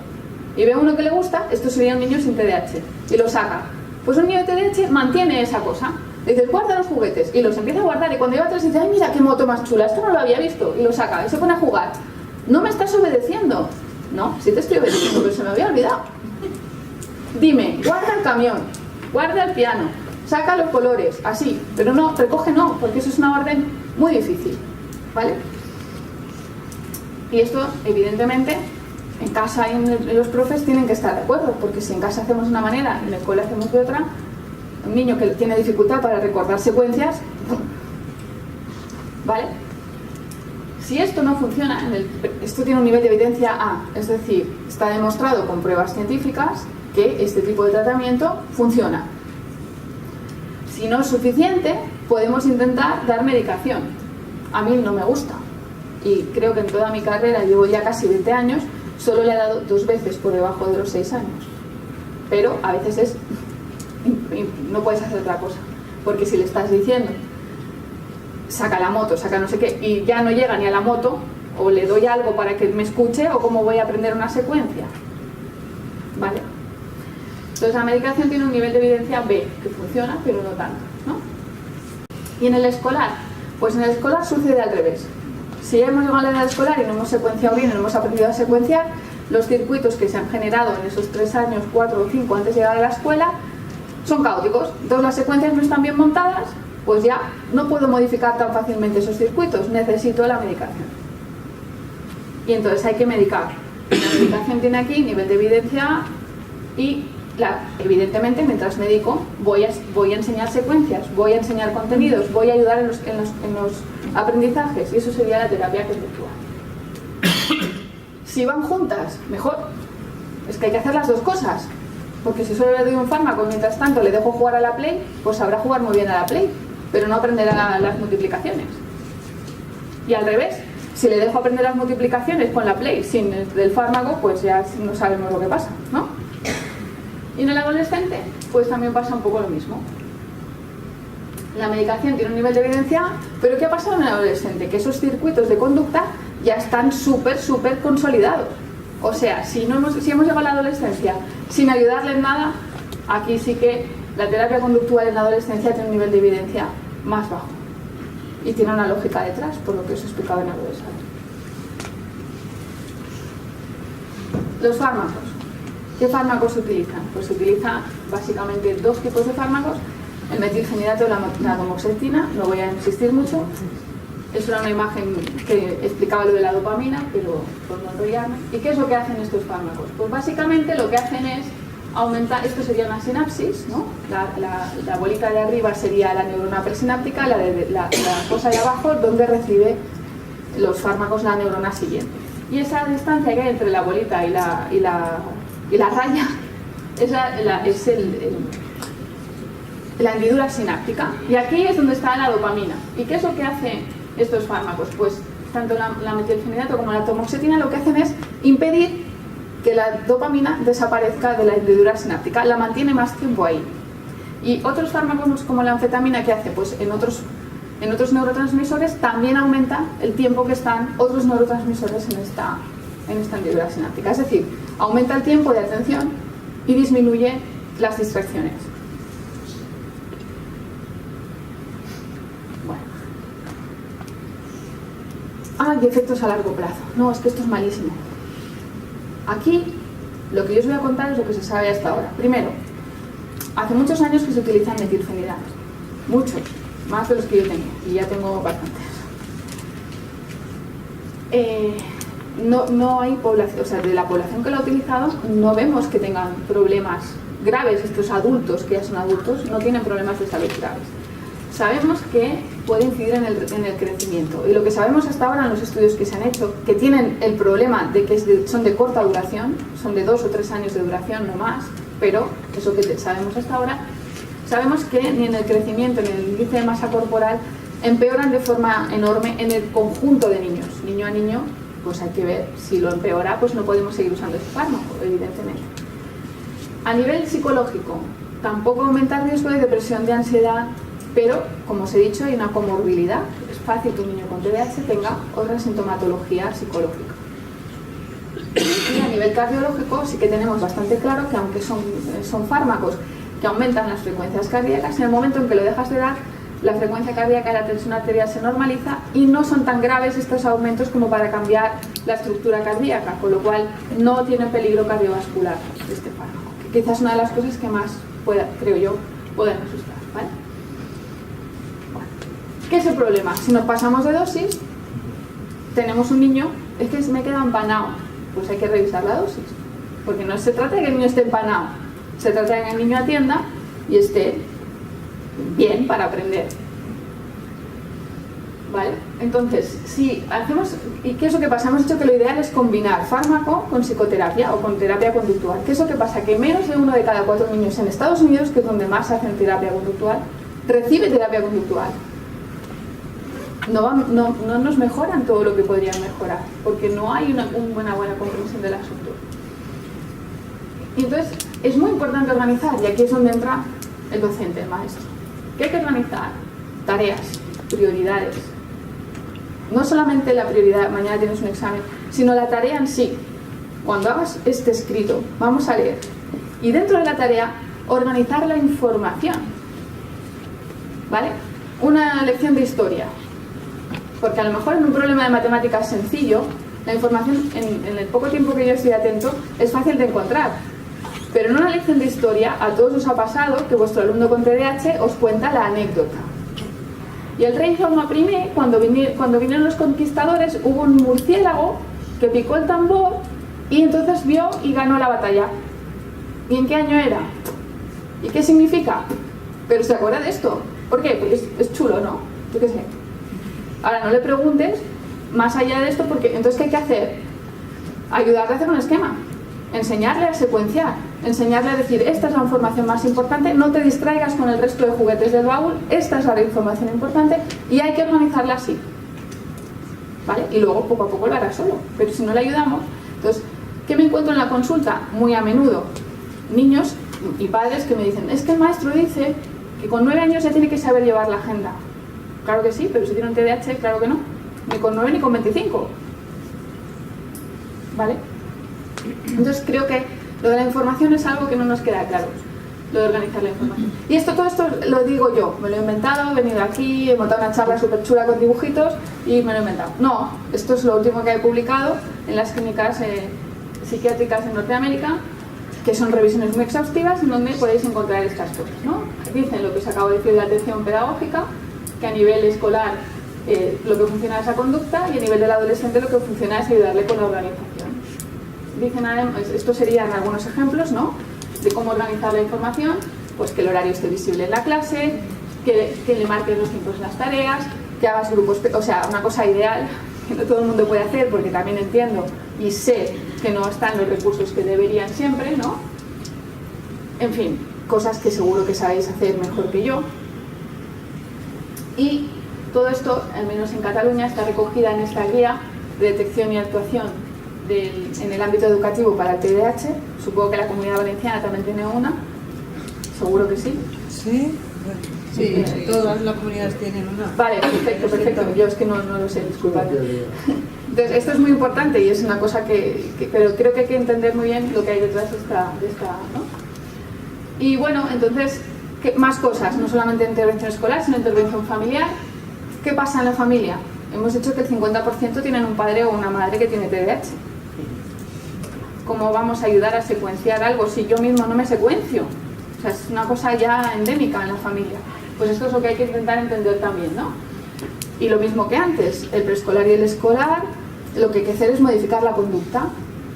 Y ve uno que le gusta, esto sería un niño sin TDAH. Y lo saca. Pues un niño de TDAH mantiene esa cosa. Le dices, guarda los juguetes, y los empieza a guardar, y cuando lleva atrás dice, ay, mira qué moto más chula, esto no lo había visto, y lo saca, y se pone a jugar. No me estás obedeciendo. No, sí te estoy obedeciendo, pero se me había olvidado. Dime, guarda el camión, guarda el piano, saca los colores, así, pero no, recoge no, porque eso es una orden muy difícil, ¿vale? Y esto, evidentemente, en casa y en los profes tienen que estar de acuerdo, porque si en casa hacemos de una manera y en el cole hacemos de otra, un niño que tiene dificultad para recordar secuencias, ¿vale? Si esto no funciona, esto tiene un nivel de evidencia A, es decir, está demostrado con pruebas científicas que este tipo de tratamiento funciona. Si no es suficiente, podemos intentar dar medicación. A mí no me gusta, y creo que en toda mi carrera, llevo ya casi 20 años, solo le he dado 2 veces por debajo de los 6 años. Pero a veces no puedes hacer otra cosa, porque si le estás diciendo saca la moto, saca no sé qué, y ya no llega ni a la moto, o le doy algo para que me escuche, o cómo voy a aprender una secuencia, ¿vale? Entonces la medicación tiene un nivel de evidencia B, que funciona, pero no tanto, ¿no? Y en el escolar, pues en el escolar sucede al revés. Si ya hemos llegado a la edad escolar y no hemos secuenciado bien, no hemos aprendido a secuenciar, los circuitos que se han generado en esos 3 años, 4 o 5 antes de llegar a la escuela, son caóticos. Entonces las secuencias no están bien montadas, pues ya no puedo modificar tan fácilmente esos circuitos, necesito la medicación. Y entonces hay que medicar. La medicación tiene aquí nivel de evidencia A y evidentemente mientras medico voy a enseñar secuencias, voy a enseñar contenidos, voy a ayudar en los aprendizajes, y eso sería la terapia conductual. Si van juntas, mejor. Es que hay que hacer las dos cosas, porque si solo le doy un fármaco mientras tanto le dejo jugar a la Play, pues sabrá jugar muy bien a la Play, pero no aprenderá las multiplicaciones. Y al revés, si le dejo aprender las multiplicaciones con la Play sin el fármaco, pues ya no sabemos lo que pasa, ¿no? Y en el adolescente, pues también pasa un poco lo mismo. La medicación tiene un nivel de evidencia, pero ¿qué ha pasado en el adolescente? Que esos circuitos de conducta ya están súper consolidados. O sea, si hemos llegado a la adolescencia sin ayudarle en nada, aquí sí que la terapia conductual en la adolescencia tiene un nivel de evidencia más bajo. Y tiene una lógica detrás, por lo que os he explicado en el desarrollo. Los fármacos. ¿Qué fármacos se utilizan? Pues se utilizan básicamente 2 tipos de fármacos, el metilfenidato y la tamoxetina, no voy a insistir mucho. Es una imagen que explicaba lo de la dopamina, pero por no enrollarme. ¿Y qué es lo que hacen estos fármacos? Pues básicamente lo que hacen es aumentar, esto sería una sinapsis, ¿no? La bolita de arriba sería la neurona presináptica, la cosa de abajo donde recibe los fármacos la neurona siguiente. Y esa distancia que hay entre la bolita y la raya es la hendidura sináptica. Y aquí es donde está la dopamina. ¿Y qué es lo que hacen estos fármacos? Pues tanto la metilfenidato como la tamoxetina lo que hacen es impedir que la dopamina desaparezca de la hendidura sináptica, la mantiene más tiempo ahí. Y otros fármacos como la anfetamina, ¿qué hace? Pues en otros neurotransmisores también aumenta el tiempo que están otros neurotransmisores en esta hendidura sináptica. Es decir, aumenta el tiempo de atención y disminuye las distracciones. Bueno. Y efectos a largo plazo. No, es que esto es malísimo. Aquí, lo que yo os voy a contar es lo que se sabe hasta ahora. Primero, hace muchos años que se utilizan metilfenidatos. Muchos, más de los que yo tenía, y ya tengo bastantes. No hay población, o sea, de la población que lo ha utilizado, no vemos que tengan problemas graves. Estos adultos, que ya son adultos, no tienen problemas de salud graves. Sabemos que puede incidir en el crecimiento, y lo que sabemos hasta ahora en los estudios que se han hecho, que tienen el problema de que son de corta duración, son de 2 o 3 años de duración, no más, pero eso que sabemos hasta ahora, sabemos que ni en el crecimiento ni en el índice de masa corporal empeoran de forma enorme en el conjunto de niños. Niño a niño, pues hay que ver, si lo empeora, pues no podemos seguir usando ese fármaco, evidentemente. A nivel psicológico, tampoco aumenta el riesgo de depresión, de ansiedad, pero, como os he dicho, hay una comorbilidad. Es fácil que un niño con TDAH tenga otra sintomatología psicológica. Y a nivel cardiológico sí que tenemos bastante claro que aunque son fármacos que aumentan las frecuencias cardíacas, en el momento en que lo dejas de dar, la frecuencia cardíaca y la tensión arterial se normaliza y no son tan graves estos aumentos como para cambiar la estructura cardíaca, con lo cual no tiene peligro cardiovascular este fármaco, que quizás es una de las cosas que más, creo yo, pueden asustar, ¿vale? Bueno. ¿Qué es el problema? Si nos pasamos de dosis, tenemos un niño, es que me queda empanado, pues hay que revisar la dosis. Porque no se trata de que el niño esté empanado, se trata de que el niño atienda y esté bien para aprender. ¿Vale? Entonces, si hacemos, ¿y qué es lo que pasa? Hemos dicho que lo ideal es combinar fármaco con psicoterapia o con terapia conductual. ¿Qué es lo que pasa? Que menos de 1 de cada 4 niños en Estados Unidos, que es donde más hacen terapia conductual, recibe terapia conductual. No nos mejoran todo lo que podrían mejorar, porque no hay una buena comprensión del asunto. Y entonces, es muy importante organizar, y aquí es donde entra el docente, el maestro. ¿Qué hay que organizar? Tareas, prioridades. No solamente la prioridad, mañana tienes un examen, sino la tarea en sí. Cuando hagas este escrito, vamos a leer. Y dentro de la tarea, organizar la información. ¿Vale? Una lección de historia. Porque a lo mejor en un problema de matemáticas sencillo, la información, en el poco tiempo que yo estoy atento, es fácil de encontrar. Pero en una lección de historia, a todos os ha pasado que vuestro alumno con TDAH os cuenta la anécdota. Y el rey Jaume I, cuando vinieron los conquistadores, hubo un murciélago que picó el tambor y entonces vio y ganó la batalla. ¿Y en qué año era? ¿Y qué significa? Pero se acuerda de esto. ¿Por qué? Porque es chulo, ¿no? Yo qué sé. Ahora no le preguntes más allá de esto, porque entonces ¿qué hay que hacer? Ayudarle a hacer un esquema. Enseñarle a secuenciar, enseñarle a decir, esta es la información más importante, no te distraigas con el resto de juguetes del baúl, esta es la información importante y hay que organizarla así. ¿Vale? Y luego poco a poco lo hará solo, pero si no le ayudamos. Entonces, ¿qué me encuentro en la consulta? Muy a menudo, niños y padres que me dicen, es que el maestro dice que con 9 años ya tiene que saber llevar la agenda. Claro que sí, pero si tiene un TDAH, claro que no. Ni con 9 ni con 25. ¿Vale? Entonces creo que lo de la información es algo que no nos queda claro, lo de organizar la información. Y todo esto lo digo yo, me lo he inventado, he venido aquí, he montado una charla súper chula con dibujitos y me lo he inventado. No, esto es lo último que he publicado en las clínicas psiquiátricas en Norteamérica, que son revisiones muy exhaustivas en donde podéis encontrar estas cosas, ¿no? Dicen lo que os acabo de decir de la atención pedagógica, que a nivel escolar lo que funciona es la conducta y a nivel del adolescente lo que funciona es ayudarle con la organización. Dicen además, estos serían algunos ejemplos, ¿no?, de cómo organizar la información, pues que el horario esté visible en la clase, que le marques los tiempos en las tareas, que hagas grupos, o sea, una cosa ideal que no todo el mundo puede hacer, porque también entiendo y sé que no están los recursos que deberían siempre, ¿no? En fin, cosas que seguro que sabéis hacer mejor que yo. Y todo esto, al menos en Cataluña, está recogida en esta guía de detección y actuación en el ámbito educativo para el TDAH. Supongo que la Comunidad Valenciana también tiene una, seguro que sí. ¿Sí? Sí, todas las comunidades tienen una. Vale, perfecto. Yo es que no lo sé, disculpad. Entonces, esto es muy importante y es una cosa pero creo que hay que entender muy bien lo que hay detrás de esta, ¿no? Y bueno, entonces, más cosas, no solamente intervención escolar, sino intervención familiar. ¿Qué pasa en la familia? Hemos dicho que el 50% tienen un padre o una madre que tiene TDAH. ¿Cómo vamos a ayudar a secuenciar algo si yo mismo no me secuencio? O sea, es una cosa ya endémica en la familia. Pues esto es lo que hay que intentar entender también, ¿no? Y lo mismo que antes, el preescolar y el escolar, lo que hay que hacer es modificar la conducta.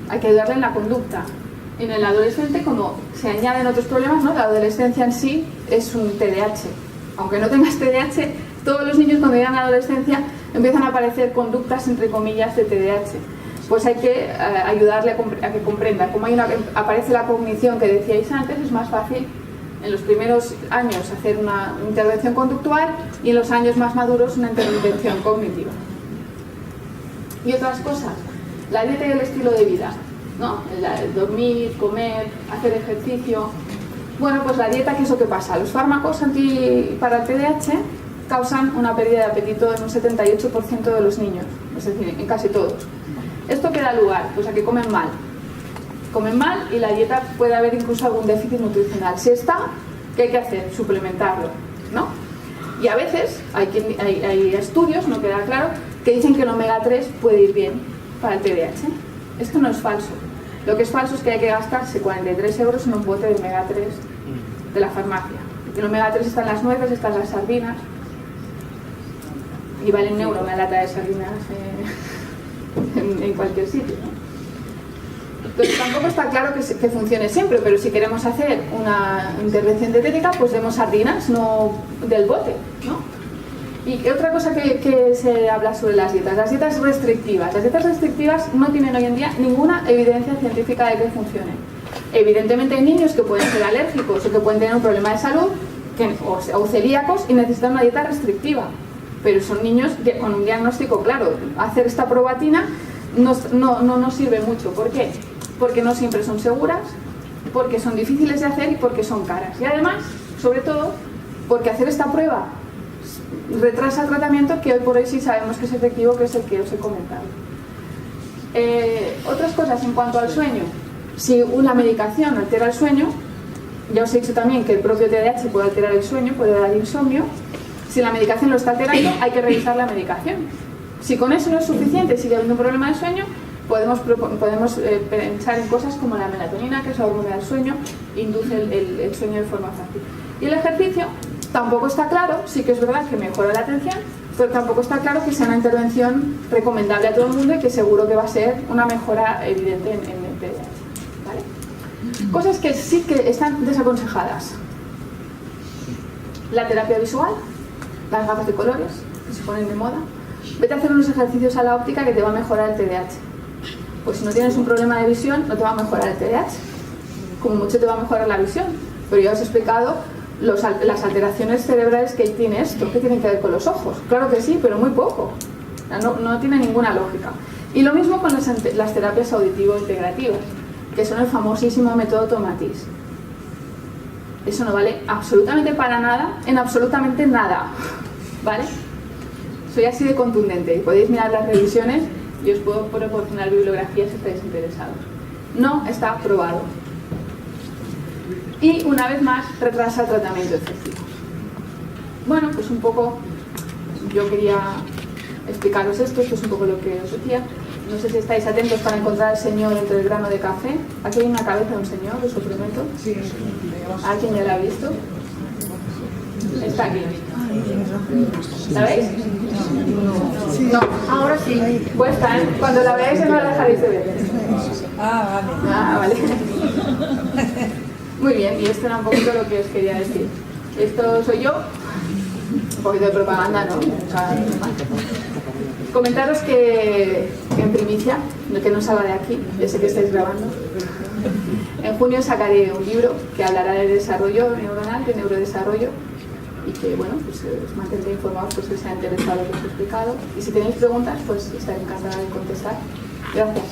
Hay que ayudarle en la conducta. En el adolescente, como se añaden otros problemas, ¿no? La adolescencia en sí es un TDAH. Aunque no tengas TDAH, todos los niños cuando llegan a la adolescencia empiezan a aparecer conductas, entre comillas, de TDAH. Pues hay que ayudarle a que comprenda. Como aparece la cognición que decíais antes, es más fácil en los primeros años hacer una intervención conductual y en los años más maduros una intervención cognitiva. Y otras cosas, la dieta y el estilo de vida, ¿no? El dormir, comer, hacer ejercicio. Bueno, pues la dieta, ¿qué es lo que pasa? Los fármacos para el TDAH causan una pérdida de apetito en un 78% de los niños, es decir, en casi todos. ¿Esto qué da lugar? Pues a que comen mal. Comen mal y la dieta puede haber incluso algún déficit nutricional. Si está, ¿qué hay que hacer? Suplementarlo, ¿no? Y a veces hay estudios, no queda claro, que dicen que el omega 3 puede ir bien para el TDAH. Esto no es falso. Lo que es falso es que hay que gastarse 43 euros en un bote de omega 3 de la farmacia. El omega 3 está en las nueces, está en las sardinas. y vale un euro una lata de sardinas en cualquier sitio, ¿no? Entonces tampoco está claro que funcione siempre, pero si queremos hacer una intervención dietética, pues demos sardinas, no del bote, ¿no? Y otra cosa que se habla sobre las dietas restrictivas. Las dietas restrictivas no tienen hoy en día ninguna evidencia científica de que funcionen. Evidentemente hay niños que pueden ser alérgicos o que pueden tener un problema de salud o celíacos y necesitan una dieta restrictiva, pero son niños con un diagnóstico claro. Hacer esta probatina no nos sirve mucho. ¿Por qué? Porque no siempre son seguras, porque son difíciles de hacer y porque son caras. Y además, sobre todo, porque hacer esta prueba retrasa el tratamiento, que hoy por hoy sí sabemos que es efectivo, que es el que os he comentado. Otras cosas en cuanto al sueño. Si una medicación altera el sueño, ya os he dicho también que el propio TDAH puede alterar el sueño, puede dar insomnio. Si la medicación lo está alterando, hay que revisar la medicación. Si con eso no es suficiente, sigue habiendo un problema de sueño, podemos pensar en cosas como la melatonina, que es la hormona del sueño, induce el sueño de forma fácil. Y el ejercicio tampoco está claro, sí que es verdad que mejora la atención, pero tampoco está claro que sea una intervención recomendable a todo el mundo y que seguro que va a ser una mejora evidente en el TDAH. ¿Vale? Cosas que sí que están desaconsejadas. La terapia visual, las gafas de colores, que se ponen de moda. Vete a hacer unos ejercicios a la óptica que te va a mejorar el TDAH. Pues si no tienes un problema de visión, no te va a mejorar el TDAH. Como mucho te va a mejorar la visión. Pero ya os he explicado las alteraciones cerebrales que tiene esto, que tienen que ver con los ojos. Claro que sí, pero muy poco. No tiene ninguna lógica. Y lo mismo con las terapias auditivo-integrativas, que son el famosísimo método Tomatis. Eso no vale absolutamente para nada, en absolutamente nada. ¿Vale? Soy así de contundente y podéis mirar las revisiones y os puedo proporcionar bibliografía si estáis interesados. No está probado. Y una vez más retrasa el tratamiento efectivo. Bueno, pues un poco yo quería explicaros esto es un poco lo que os decía. No sé si estáis atentos para encontrar al señor entre el grano de café. Aquí hay una cabeza de un señor, os lo prometo. Sí. ¿Alguien ya la ha visto? Está aquí. ¿La veis? No, ahora sí. Pues está, ¿eh? Cuando la veáis no la dejaréis de ver. Ah, vale. Ah, vale. Muy bien, y esto era un poquito lo que os quería decir. Esto soy yo. Un poquito de propaganda, ¿no? O sea, comentaros que en primicia, que no salga de aquí, yo sé que estáis grabando. En junio sacaré un libro que hablará de desarrollo neuronal, de neurodesarrollo, y que, bueno, pues os mantendré informados pues, si os ha interesado lo que os he explicado. Y si tenéis preguntas, pues estaré encantada de contestar. Gracias.